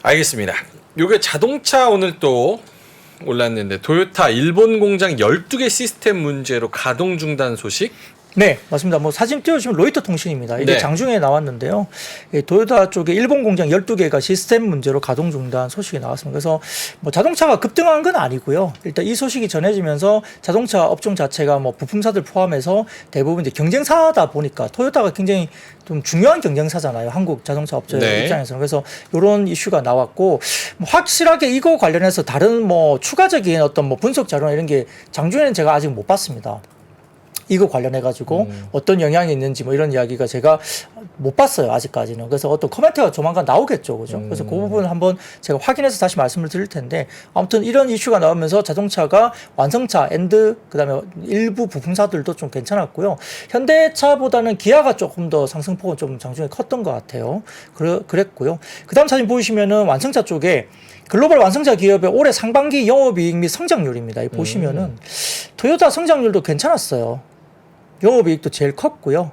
알겠습니다. 요게 자동차 오늘 또 올랐는데 도요타 일본 공장 12개 시스템 문제로 가동 중단 소식. 네, 맞습니다. 뭐 사진 띄워주시면 로이터 통신입니다. 이게 네. 장중에 나왔는데요. 도요타 쪽에 일본 공장 12개가 시스템 문제로 가동 중단 소식이 나왔습니다. 그래서 뭐 자동차가 급등한 건 아니고요. 일단 이 소식이 전해지면서 자동차 업종 자체가 뭐 부품사들 포함해서 대부분 이제 경쟁사다 보니까 토요타가 굉장히 좀 중요한 경쟁사잖아요. 한국 자동차 업체 네. 입장에서는. 그래서 이런 이슈가 나왔고 뭐 확실하게 이거 관련해서 다른 뭐 추가적인 어떤 뭐 분석 자료나 이런 게 장중에는 제가 아직 못 봤습니다. 이거 관련해 가지고 어떤 영향이 있는지 뭐 이런 이야기가 제가 못 봤어요 아직까지는. 그래서 어떤 코멘트가 조만간 나오겠죠, 그죠? 그래서 그 부분을 한번 제가 확인해서 다시 말씀을 드릴 텐데 아무튼 이런 이슈가 나오면서 자동차가 완성차, 엔드 그다음에 일부 부품사들도 좀 괜찮았고요. 현대차보다는 기아가 조금 더 상승폭은 좀 장중에 컸던 것 같아요. 그랬고요. 그다음 사진 보시면은 완성차 쪽에 글로벌 완성차 기업의 올해 상반기 영업이익 및 성장률입니다. 이 보시면은 토요타 성장률도 괜찮았어요. 영업이익도 제일 컸고요.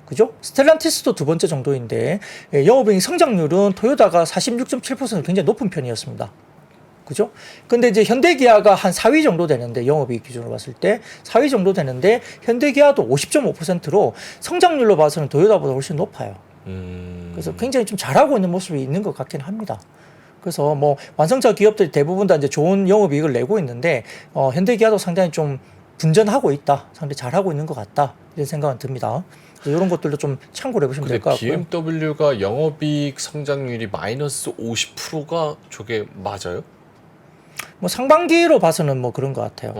그죠? 스텔란티스도 두 번째 정도인데 영업이익 성장률은 토요타가 46.7% 굉장히 높은 편이었습니다. 그죠? 근데 이제 현대기아가 한 4위 정도 되는데 영업이익 기준으로 봤을 때 4위 정도 되는데 현대기아도 50.5%로 성장률로 봐서는 토요타보다 훨씬 높아요. 그래서 굉장히 좀 잘하고 있는 모습이 있는 것 같긴 합니다. 그래서 뭐 완성차 기업들이 대부분 다 이제 좋은 영업이익을 내고 있는데 현대기아도 상당히 좀 분전하고 있다, 상당히 잘하고 있는 것 같다 이런 생각은 듭니다. 이런 것들도 좀 참고를 해보시면 될 것 같고요. BMW가 영업이익 성장률이 마이너스 50%가 저게 맞아요? 뭐 상반기로 봐서는 뭐 그런 것 같아요.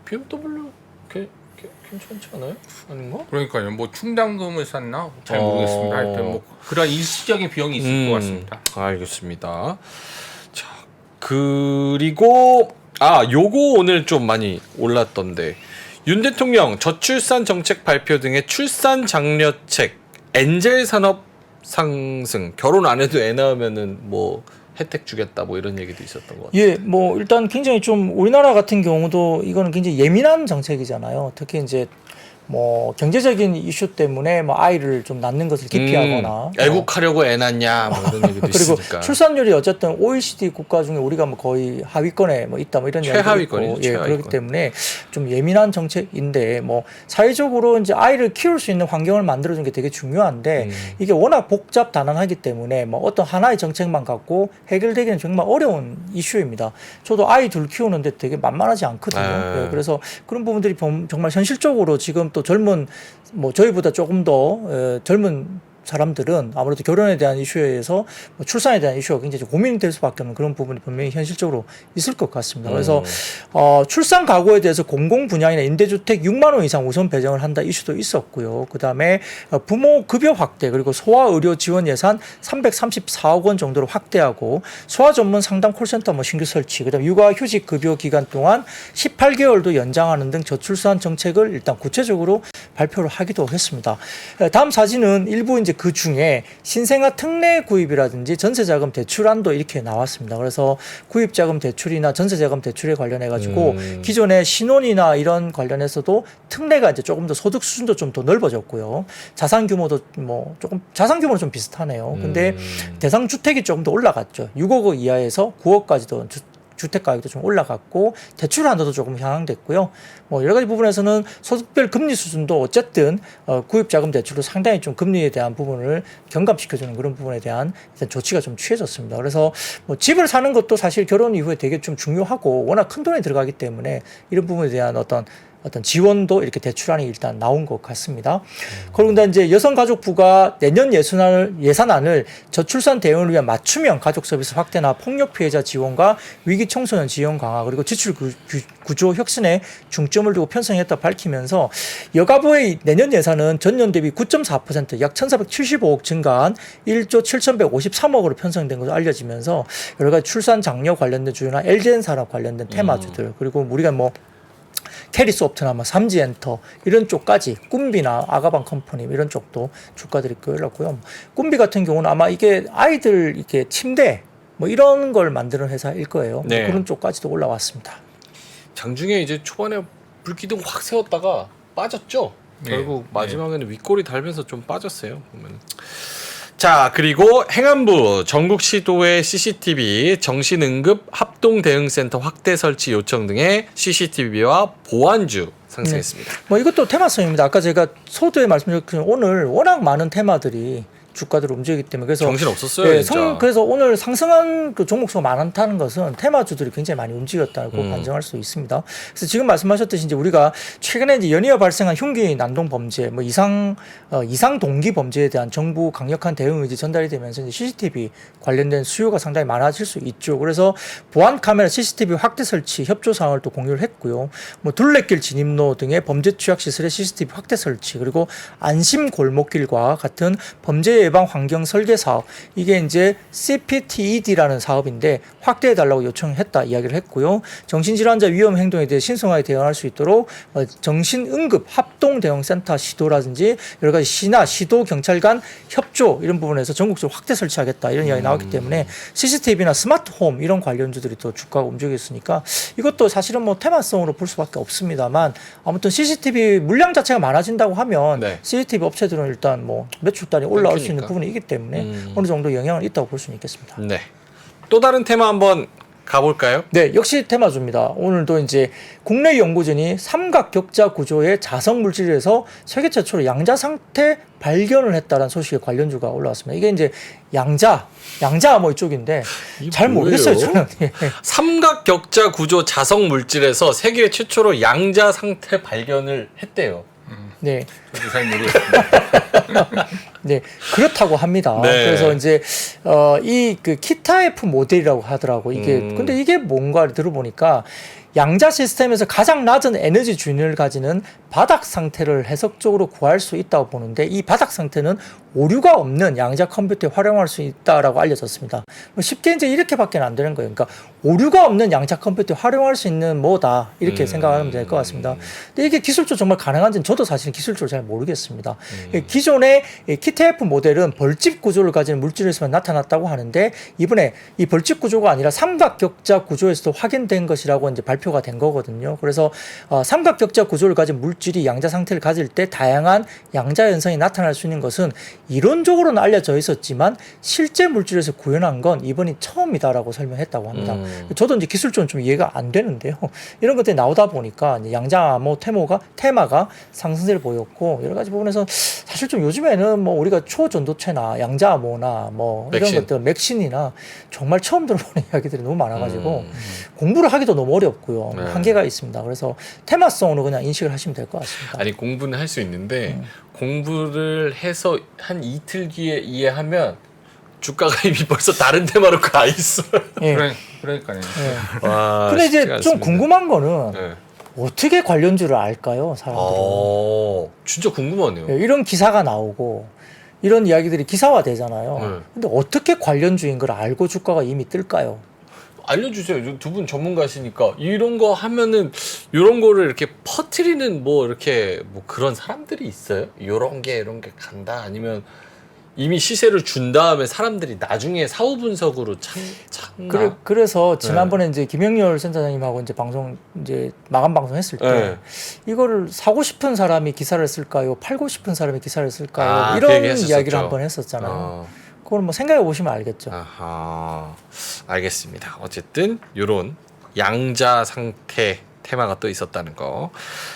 BMW 괜찮지 않아요? 아닌가? 그러니까요. 뭐 충당금을 샀나 잘 어. 모르겠습니다. 하여튼 뭐 그런 일시적인 비용이 있을 것 같습니다. 알겠습니다. 자, 그리고 요거 오늘 좀 많이 올랐던데 윤 대통령 저출산 정책 발표 등의 출산 장려책, 엔젤 산업 상승, 결혼 안 해도 애 낳으면은 뭐 혜택 주겠다 뭐 이런 얘기도 있었던 것 같아요. 예, 뭐 일단 굉장히 좀 우리나라 같은 경우도 이거는 굉장히 예민한 정책이잖아요. 특히 이제 뭐 경제적인 이슈 때문에 뭐 아이를 좀 낳는 것을 기피하거나 애국하려고 애 낳냐 뭐 이런 얘기도 그리고 있으니까. 출산율이 어쨌든 OECD 국가 중에 우리가 뭐 거의 하위권에 뭐 있다 뭐 이런 최하위권이죠, 예, 최하위권. 그렇기 때문에 좀 예민한 정책인데 뭐 사회적으로 이제 아이를 키울 수 있는 환경을 만들어 주는 게 되게 중요한데 이게 워낙 복잡 다난하기 때문에 뭐 어떤 하나의 정책만 갖고 해결되기는 정말 어려운 이슈입니다. 저도 아이 둘 키우는데 되게 만만하지 않거든요. 예, 그래서 그런 부분들이 정말 현실적으로 지금 또 젊은 뭐 저희보다 조금 더 젊은 사람들은 아무래도 결혼에 대한 이슈에서 뭐 출산에 대한 이슈가 굉장히 고민이 될 수밖에 없는 그런 부분이 분명히 현실적으로 있을 것 같습니다. 그래서 출산 가구에 대해서 공공 분양이나 임대주택 6만 원 이상 우선 배정을 한다 이슈도 있었고요. 그다음에 부모 급여 확대 그리고 소아 의료 지원 예산 334억 원 정도로 확대하고 소아 전문 상담 콜센터 뭐 신규 설치, 그다음에 육아 휴직 급여 기간 동안 18개월도 연장하는 등 저출산 정책을 일단 구체적으로 발표를 하기도 했습니다. 다음 사진은 일부 이제 그 중에 신생아 특례 구입이라든지 전세자금 대출안도 이렇게 나왔습니다. 그래서 구입자금 대출이나 전세자금 대출에 관련해 가지고 기존의 신혼이나 이런 관련해서도 특례가 이제 조금 더 소득 수준도 좀 더 넓어졌고요. 자산 규모도 뭐 조금 자산 규모는 좀 비슷하네요. 근데 대상 주택이 조금 더 올라갔죠. 6억 원 이하에서 9억까지도 주택 가격도 좀 올라갔고 대출 한도도 조금 향상됐고요. 뭐 여러 가지 부분에서는 소득별 금리 수준도 어쨌든 구입자금 대출로 상당히 좀 금리에 대한 부분을 경감시켜주는 그런 부분에 대한 일단 조치가 좀 취해졌습니다. 그래서 뭐 집을 사는 것도 사실 결혼 이후에 되게 좀 중요하고 워낙 큰 돈이 들어가기 때문에 이런 부분에 대한 어떤 지원도 이렇게 대출안이 일단 나온 것 같습니다. 그런데 이제 여성가족부가 내년 예산안을 저출산 대응을 위한 맞춤형 가족 서비스 확대나 폭력 피해자 지원과 위기 청소년 지원 강화 그리고 지출 구조 혁신에 중점을 두고 편성했다 밝히면서 여가부의 내년 예산은 전년 대비 9.4% 약 1,475억 증가한 1조 7,153억으로 편성된 것으로 알려지면서 여러 가지 출산 장려 관련된 주요나 LGN 산업 관련된 테마주들 그리고 우리가 뭐 캐리소프트나 뭐 삼지엔터 이런 쪽까지 꿈비나 아가방 컴퍼니 이런 쪽도 주가들이 끌었고요. 꿈비 같은 경우는 아마 이게 아이들 이렇게 침대 뭐 이런 걸 만드는 회사일 거예요. 네. 뭐 그런 쪽까지도 올라왔습니다. 장중에 이제 초반에 불기둥 확 세웠다가 빠졌죠. 결국 마지막에는 윗골이 달면서 좀 빠졌어요. 보면. 자, 그리고 행안부 전국 시도의 CCTV 정신응급 합동대응센터 확대 설치 요청 등의 CCTV와 보안주 상승했습니다. 뭐 이것도 테마성입니다. 아까 제가 소두에 말씀드렸지만 오늘 워낙 많은 테마들이 주가들을 움직이기 때문에 그래서 정신 없었어요. 진짜. 그래서 오늘 상승한 그 종목수가 많다는 것은 테마주들이 굉장히 많이 움직였다고 판정할 수 있습니다. 그래서 지금 말씀하셨듯이 이제 우리가 최근에 이제 연이어 발생한 흉기 난동 범죄, 뭐 이상 동기 범죄에 대한 정부 강력한 대응 의지 전달이 되면서 이제 CCTV 관련된 수요가 상당히 많아질 수 있죠. 그래서 보안 카메라 CCTV 확대 설치 협조 사항을 또 공유를 했고요. 뭐 둘레길 진입로 등의 범죄 취약 시설의 CCTV 확대 설치 그리고 안심 골목길과 같은 범죄 예방 환경 설계 사업 이게 이제 CPTED라는 사업인데 확대해 달라고 요청했다 이야기를 했고요. 정신질환자 위험 행동에 대해 신속하게 대응할 수 있도록 정신응급 합동 대응센터 시도라든지 여러 가지 시나 시도 경찰 간 협조 이런 부분에서 전국적으로 확대 설치하겠다 이런 이야기 나왔기 때문에 CCTV나 스마트홈 이런 관련주들이 또 주가가 움직였으니까 이것도 사실은 뭐 테마성으로 볼 수밖에 없습니다만 아무튼 CCTV 물량 자체가 많아진다고 하면 네. CCTV 업체들은 일단 뭐 매출 단위 올라올 수 있는 그러니까. 부분이 있기 때문에 어느 정도 영향은 있다고 볼 수는 있겠습니다. 네. 또 다른 테마 한번 가볼까요? 네, 역시 테마주입니다. 오늘도 이제 국내 연구진이 삼각격자 구조의 자석 물질에서 세계 최초로 양자 상태 발견을 했다는 소식에 관련주가 올라왔습니다. 이게 이제 양자 뭐 이쪽인데 잘 모르겠어요, 저는. 삼각격자 구조 자석 물질에서 세계 최초로 양자 상태 발견을 했대요. 네. 저도 잘 모르겠습니다. 네, 그렇다고 합니다. 네. 그래서 이제 이 그 키타 F 모델이라고 하더라고. 이게 근데 이게 뭔가를 들어보니까 양자 시스템에서 가장 낮은 에너지 주인을 가지는 바닥 상태를 해석적으로 구할 수 있다고 보는데 이 바닥 상태는 오류가 없는 양자 컴퓨터에 활용할 수 있다라고 알려졌습니다. 쉽게 이제 이렇게밖에 안 되는 거예요. 그러니까 오류가 없는 양자 컴퓨터에 활용할 수 있는 뭐다 이렇게 생각하면 될 것 같습니다. 근데 이게 기술적으로 정말 가능한지는 저도 사실 기술적으로 잘 모르겠습니다. 기존의 키테프 모델은 벌집 구조를 가진 물질에서만 나타났다고 하는데 이번에 이 벌집 구조가 아니라 삼각격자 구조에서도 확인된 것이라고 이제 발표가 된 거거든요. 그래서 삼각격자 구조를 가진 물질이 양자 상태를 가질 때 다양한 양자 현상이 나타날 수 있는 것은 이론적으로는 알려져 있었지만 실제 물질에서 구현한 건 이번이 처음이다라고 설명했다고 합니다. 저도 이제 기술적으로 좀 이해가 안 되는데요. 이런 것들이 나오다 보니까 이제 양자 암호 테마가 상승세를 보였고 여러 가지 부분에서 사실 좀 요즘에는 뭐 우리가 초전도체나 양자 암호나 뭐 이런 맥신. 것들 맥신이나 정말 처음 들어보는 이야기들이 너무 많아가지고 공부를 하기도 너무 어렵고요. 네. 한계가 있습니다. 그래서 테마성으로 그냥 인식을 하시면 될 것 같습니다. 아니 공부는 할 수 있는데 공부를 해서 한 이틀 뒤에 이해하면 주가가 이미 벌써 다른 테마로 가 있어. 예. 그러니까요. 예. 와, 근데 이제 쉽지가 좀 않습니다. 궁금한 거는 네. 어떻게 관련주를 알까요, 사람들은? 진짜 궁금하네요. 예, 이런 기사가 나오고 이런 이야기들이 기사화되잖아요. 네. 근데 어떻게 관련주인 걸 알고 주가가 이미 뜰까요? 알려주세요. 두 분 전문가시니까 이런 거 하면은 이런 거를 이렇게 퍼뜨리는 뭐 이렇게 뭐 그런 사람들이 있어요? 이런 게 간다 아니면 이미 시세를 준 다음에 사람들이 나중에 사후 분석으로 찾나? 그래서 지난번에 이제 김영렬 센터장님하고 이제 방송 이제 마감 방송 했을 때 네. 이거를 사고 싶은 사람이 기사를 쓸까요? 팔고 싶은 사람이 기사를 쓸까요? 아, 이런 그 얘기 했었었죠. 이야기를 한번 했었잖아요. 그걸 뭐 생각해 보시면 알겠죠. 아하, 알겠습니다. 어쨌든 이런 양자 상태 테마가 또 있었다는 거.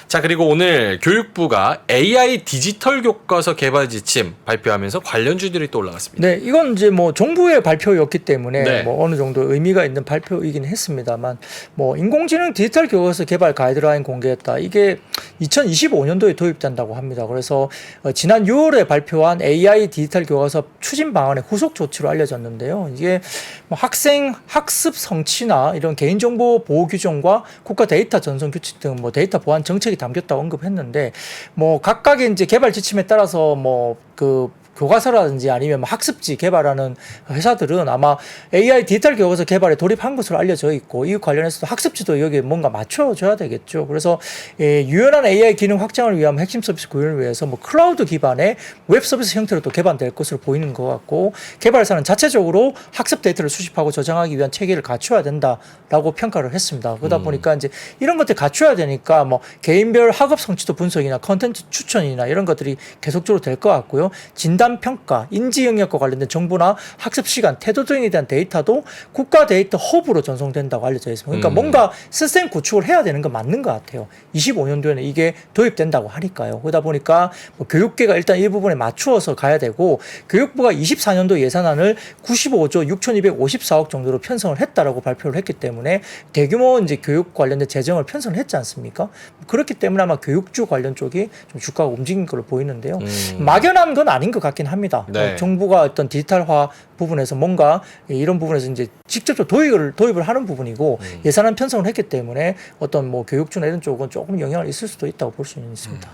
자, 그리고 오늘 교육부가 AI 디지털 교과서 개발 지침 발표하면서 관련주들이 또 올라갔습니다. 네, 이건 이제 뭐 정부의 발표였기 때문에 네. 뭐 어느 정도 의미가 있는 발표이긴 했습니다만 뭐 인공지능 디지털 교과서 개발 가이드라인 공개했다. 이게 2025년도에 도입된다고 합니다. 그래서 지난 6월에 발표한 AI 디지털 교과서 추진 방안의 후속 조치로 알려졌는데요. 이게 뭐 학생 학습 성취나 이런 개인정보 보호 규정과 국가 데이터 전송 규칙 등 뭐 데이터 보안 정책이 담겼다고 언급했는데 뭐 각각의 이제 개발 지침에 따라서 뭐 그 교과서라든지 아니면 뭐 학습지 개발하는 회사들은 아마 AI 디지털 교과서 개발에 돌입한 것으로 알려져 있고 이 관련해서도 학습지도 여기에 뭔가 맞춰줘야 되겠죠. 그래서 유연한 AI 기능 확장을 위한 핵심 서비스 구현을 위해서 뭐 클라우드 기반의 웹 서비스 형태로 또 개발될 것으로 보이는 것 같고 개발사는 자체적으로 학습 데이터를 수집하고 저장하기 위한 체계를 갖춰야 된다라고 평가를 했습니다. 그러다 보니까 이제 이런 것들 갖춰야 되니까 뭐 개인별 학업 성취도 분석이나 컨텐츠 추천이나 이런 것들이 계속적으로 될 것 같고요. 진단 평가, 인지 영역과 관련된 정보나 학습 시간, 태도 등에 대한 데이터도 국가 데이터 허브로 전송된다고 알려져 있습니다. 그러니까 뭔가 시스템 구축을 해야 되는 건 맞는 것 같아요. 25년도에는 이게 도입된다고 하니까요. 그러다 보니까 뭐 교육계가 일단 이 부분에 맞추어서 가야 되고 교육부가 24년도 예산안을 95조 6,254억 정도로 편성을 했다라고 발표를 했기 때문에 대규모 이제 교육 관련된 재정을 편성을 했지 않습니까? 그렇기 때문에 아마 교육주 관련 쪽이 좀 주가가 움직인 걸로 보이는데요. 막연한 건 아닌 것 같긴 합니다. 네. 정부가 어떤 디지털화 부분에서 뭔가 이런 부분에서 이제 직접적으로 도입을 하는 부분이고 예산안 편성을 했기 때문에 어떤 뭐 교육주나 이런 쪽은 조금 영향을 있을 수도 있다고 볼 수 있습니다.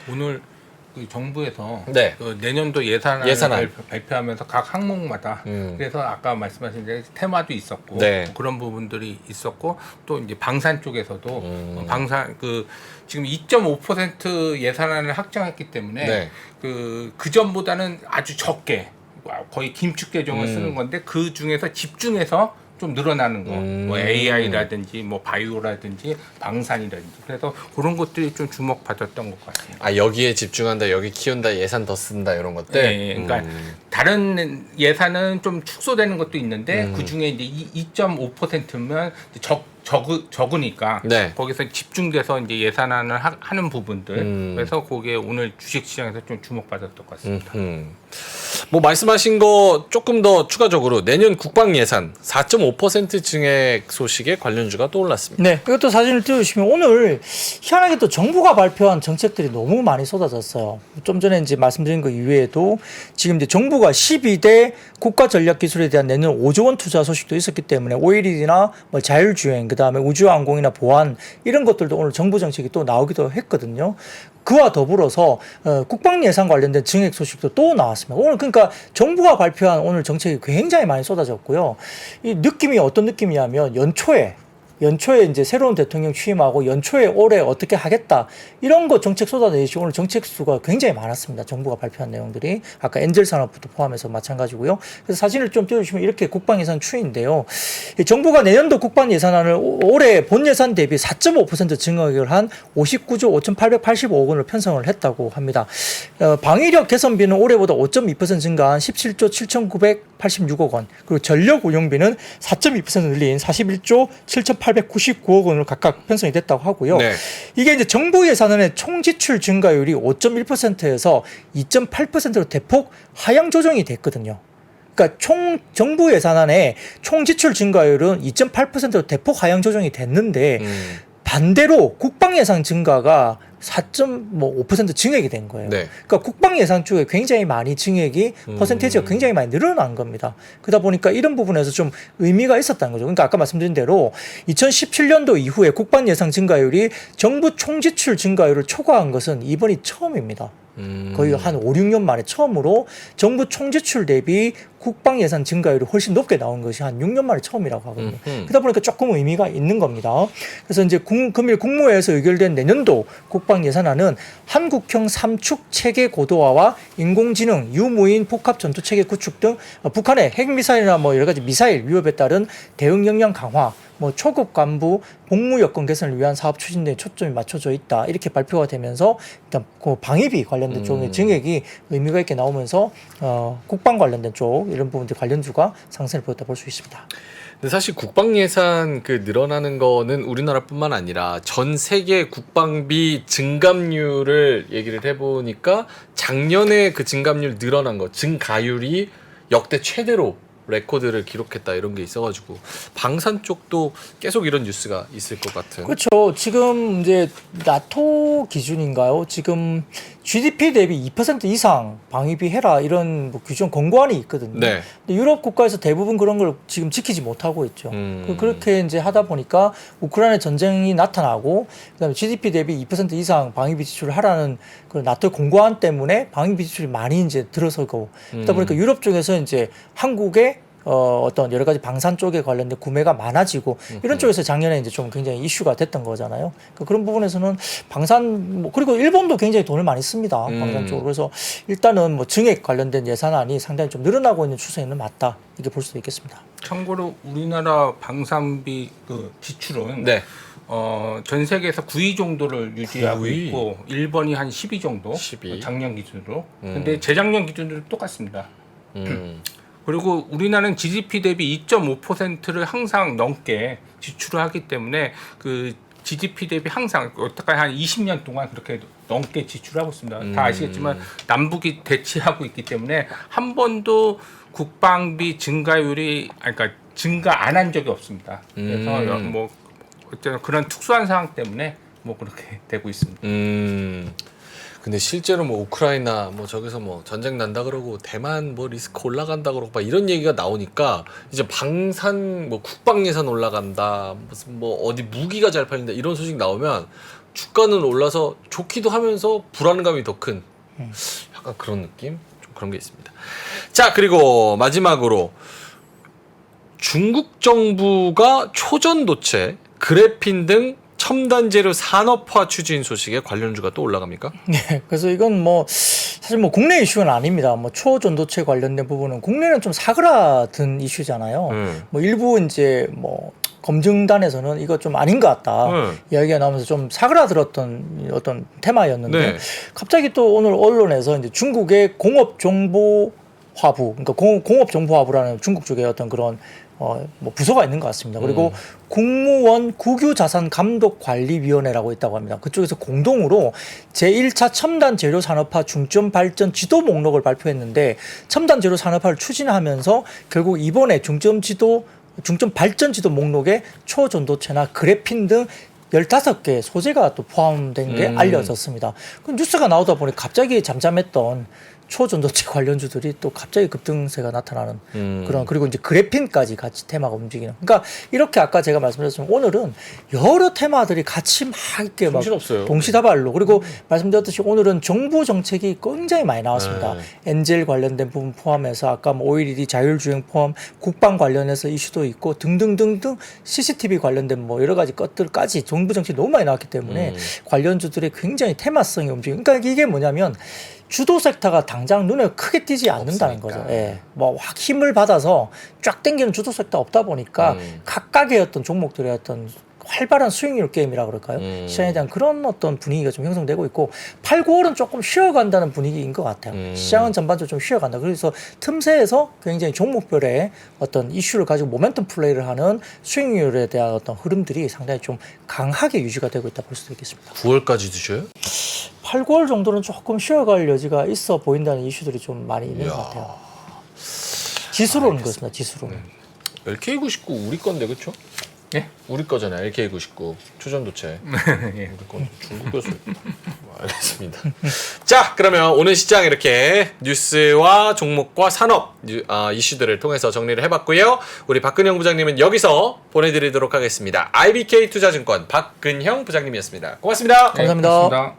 오늘 그 정부에서 네. 그 내년도 예산안을 발표하면서 각 항목마다 그래서 아까 말씀하신 대로 테마도 있었고 네. 그런 부분들이 있었고 또 이제 방산 쪽에서도 방산 그 지금 2.5% 예산안을 확정했기 때문에 네. 그 전보다는 아주 적게 거의 긴축 재정을 쓰는 건데 그 중에서 집중해서 좀 늘어나는 거, 뭐 AI라든지 뭐 바이오라든지 방산이라든지 그래서 그런 것들이 좀 주목받았던 것 같아요. 아, 여기에 집중한다, 여기 키운다, 예산 더 쓴다 이런 것들. 네, 그러니까 다른 예산은 좀 축소되는 것도 있는데 그 중에 이제 2.5%면 적으니까 네. 거기서 집중돼서 이제 예산안을 하는 부분들 그래서 그게 오늘 주식시장에서 좀 주목받았던 것 같습니다. 뭐 말씀하신 거 조금 더 추가적으로 내년 국방 예산 4.5% 증액 소식에 관련주가 또 올랐습니다. 네, 이것도 사진을 띄워주시면 오늘 희한하게 또 정부가 발표한 정책들이 너무 많이 쏟아졌어요. 좀 전에 이제 말씀드린 거 이외에도 지금 이제 정부가 12대 국가 전략 기술에 대한 내년 5조 원 투자 소식도 있었기 때문에 OLED나 뭐 자율주행, 그 다음에 우주항공이나 보안 이런 것들도 오늘 정부 정책이 또 나오기도 했거든요. 그와 더불어서 국방 예산 관련된 증액 소식도 또 나왔습니다. 오늘 그러니까 정부가 발표한 오늘 정책이 굉장히 많이 쏟아졌고요. 이 느낌이 어떤 느낌이냐면 연초에 이제 새로운 대통령 취임하고 연초에 올해 어떻게 하겠다 이런 거 정책 쏟아내시 오늘 정책 수가 굉장히 많았습니다. 정부가 발표한 내용들이 아까 엔젤 산업부터 포함해서 마찬가지고요. 그래서 사진을 좀 띄워주시면 이렇게 국방 예산 추이인데요. 정부가 내년도 국방 예산안을 올해 본 예산 대비 4.5% 증액을 한 59조 5,885억 원을 편성을 했다고 합니다. 방위력 개선비는 올해보다 5.2% 증가한 17조 7,986억 원, 그리고 전력 운용비는 4.2% 늘린 41조 7,899억 원으로 각각 편성이 됐다고 하고요. 네. 이게 이제 정부 예산안의 총 지출 증가율이 5.1%에서 2.8%로 대폭 하향 조정이 됐거든요. 그러니까 정부 예산안의 총 지출 증가율은 2.8%로 대폭 하향 조정이 됐는데 반대로 국방 예산 증가가 4.5% 증액이 된 거예요. 네. 그러니까 국방 예산 쪽에 굉장히 많이 증액이 퍼센테이지가 굉장히 많이 늘어난 겁니다. 그러다 보니까 이런 부분에서 좀 의미가 있었다는 거죠. 그러니까 아까 말씀드린 대로 2017년도 이후에 국방 예산 증가율이 정부 총지출 증가율을 초과한 것은 이번이 처음입니다. 거의 한 5, 6년 만에 처음으로 정부 총지출 대비 국방 예산 증가율이 훨씬 높게 나온 것이 한 6년 만에 처음이라고 하거든요. 그러다 보니까 조금 의미가 있는 겁니다. 그래서 이제 금일 국무회에서 의결된 내년도 국방 예산안은 한국형 삼축 체계 고도화와 인공지능, 유무인 폭합 전투 체계 구축 등 북한의 핵미사일이나 뭐 여러 가지 미사일 위협에 따른 대응 역량 강화, 뭐 초급 간부 복무 여건 개선을 위한 사업 추진 등에 초점이 맞춰져 있다. 이렇게 발표가 되면서 일단 그 방위비 관련된 쪽의 증액이 의미가 있게 나오면서 국방 관련된 쪽 이런 부분들 관련주가 상승을 보였다 볼 수 있습니다. 근데 사실 국방 예산 그 늘어나는 거는 우리나라뿐만 아니라 전 세계 국방비 증감률을 얘기를 해보니까 작년에 그 증감률 늘어난 거, 증가율이 역대 최대로 레코드를 기록했다 이런 게 있어가지고 방산 쪽도 계속 이런 뉴스가 있을 것 같은. 그렇죠. 지금 이제 나토 기준인가요? 지금 GDP 대비 2% 이상 방위비 해라 이런 뭐 규정 권고안이 있거든요. 네. 근데 유럽 국가에서 대부분 그런 걸 지금 지키지 못하고 있죠. 그렇게 이제 하다 보니까 우크라이나 전쟁이 나타나고 그다음에 GDP 대비 2% 이상 방위비 지출을 하라는 그 나토 권고안 때문에 방위비 지출이 많이 이제 들어서고 그러다 보니까 유럽 쪽에서 이제 한국의 어떤 여러 가지 방산 쪽에 관련된 구매가 많아지고 이런 쪽에서 작년에 이제 좀 굉장히 이슈가 됐던 거잖아요. 그런 부분에서는 방산 뭐 그리고 일본도 굉장히 돈을 많이 씁니다. 방산 쪽으로. 그래서 일단은 뭐 증액 관련된 예산안이 상당히 좀 늘어나고 있는 추세는 맞다. 이렇게 볼 수도 있겠습니다. 참고로 우리나라 방산비 그 지출은 네. 전 세계에서 9위 정도를 유지하고 9위? 있고 일본이 한 10위 정도 12. 작년 기준으로. 근데 재작년 기준으로 똑같습니다. 그리고 우리나라는 GDP 대비 2.5%를 항상 넘게 지출을 하기 때문에 그 GDP 대비 항상 어떻게 한 20년 동안 그렇게 넘게 지출하고 있습니다. 다 아시겠지만 남북이 대치하고 있기 때문에 한 번도 국방비 증가율이 그러니까 증가 안 한 적이 없습니다. 그래서 뭐 어쨌든 그런 특수한 상황 때문에 뭐 그렇게 되고 있습니다. 근데 실제로 뭐 우크라이나 뭐 저기서 뭐 전쟁 난다 그러고 대만 뭐 리스크 올라간다 그러고 막 이런 얘기가 나오니까 이제 방산 뭐 국방 예산 올라간다 무슨 뭐 어디 무기가 잘 팔린다 이런 소식 나오면 주가는 올라서 좋기도 하면서 불안감이 더 큰 약간 그런 느낌 좀 그런 게 있습니다. 자 그리고 마지막으로 중국 정부가 초전도체, 그래핀 등 첨단 재료 산업화 추진 소식에 관련주가 또 올라갑니까? 네, 그래서 이건 뭐 사실 뭐 국내 이슈는 아닙니다. 뭐 초전도체 관련된 부분은 국내는 좀 사그라든 이슈잖아요. 뭐 일부 이제 뭐 검증단에서는 이거 좀 아닌 것 같다 이야기가 나오면서 좀 사그라들었던 어떤 테마였는데 네. 갑자기 또 오늘 언론에서 이제 중국의 공업 정보 화부, 그러니까 공업정보화부라는 중국 쪽에 어떤 그런 뭐 부서가 있는 것 같습니다. 그리고 국무원 국유자산감독관리위원회라고 있다고 합니다. 그쪽에서 공동으로 제1차 첨단 재료 산업화 중점 발전 지도 목록을 발표했는데 첨단 재료 산업화를 추진하면서 결국 이번에 중점 발전 지도 목록에 초전도체나 그래핀 등 15개 소재가 또 포함된 게 알려졌습니다. 그 뉴스가 나오다 보니 갑자기 잠잠했던 초전도체 관련주들이 또 갑자기 급등세가 나타나는 그런, 그리고 이제 그래핀까지 같이 테마가 움직이는. 그러니까 이렇게 아까 제가 말씀드렸지만 오늘은 여러 테마들이 같이 막 이렇게 막 정신없어요. 동시다발로, 그리고 말씀드렸듯이 오늘은 정부 정책이 굉장히 많이 나왔습니다. 엔젤 관련된 부분 포함해서 아까 뭐 OECD 자율주행 포함, 국방 관련해서 이슈도 있고 등등등등, CCTV 관련된 뭐 여러 가지 것들까지 정부 정책이 너무 많이 나왔기 때문에 관련주들의 굉장히 테마성이 움직이는. 그러니까 이게 뭐냐면 주도 섹터가 당장 눈에 크게 띄지 않는다는 없으니까. 거죠. 예. 뭐 확 힘을 받아서 쫙 당기는 주도 섹터 없다 보니까 각각의 어떤 종목들의 어떤 활발한 수익률 게임이라 그럴까요? 시장에 대한 그런 어떤 분위기가 좀 형성되고 있고 8, 9월은 조금 쉬어간다는 분위기인 것 같아요. 시장은 전반적으로 좀 쉬어간다. 그래서 틈새에서 굉장히 종목별의 어떤 이슈를 가지고 모멘텀 플레이를 하는 수익률에 대한 어떤 흐름들이 상당히 좀 강하게 유지가 되고 있다 볼 수도 있겠습니다. 9월까지 드셔요? 8, 9월 정도는 조금 쉬어갈 여지가 있어 보인다는 이슈들이 좀 많이 있는 것 같아요. 지수로는 그렇습니다. 지수로는. LK99 우리 건데 그렇죠? 예? 우리 거잖아요. LK99 초전도체. 예. 우리 건 중국 교수. 알겠습니다. 자, 그러면 오늘 시장 이렇게 뉴스와 종목과 산업 이슈들을 통해서 정리를 해봤고요. 우리 박근형 부장님은 여기서 보내드리도록 하겠습니다. IBK 투자증권 박근형 부장님이었습니다. 고맙습니다. 감사합니다. 고맙습니다.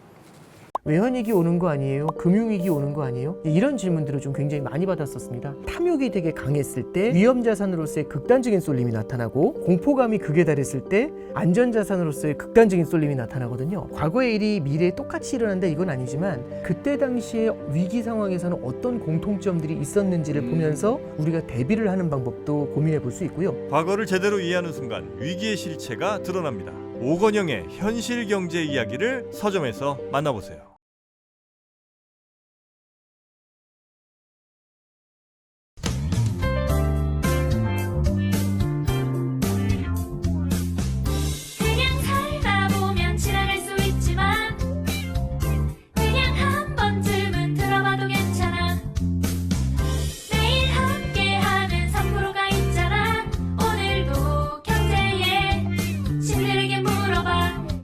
외환위기 오는 거 아니에요? 금융위기 오는 거 아니에요? 이런 질문들을 좀 굉장히 많이 받았었습니다. 탐욕이 되게 강했을 때 위험자산으로서의 극단적인 쏠림이 나타나고 공포감이 극에 달했을 때 안전자산으로서의 극단적인 쏠림이 나타나거든요. 과거의 일이 미래에 똑같이 일어난다 이건 아니지만 그때 당시에 위기 상황에서는 어떤 공통점들이 있었는지를 보면서 우리가 대비를 하는 방법도 고민해 볼 수 있고요. 과거를 제대로 이해하는 순간 위기의 실체가 드러납니다. 오건영의 현실 경제 이야기를 서점에서 만나보세요.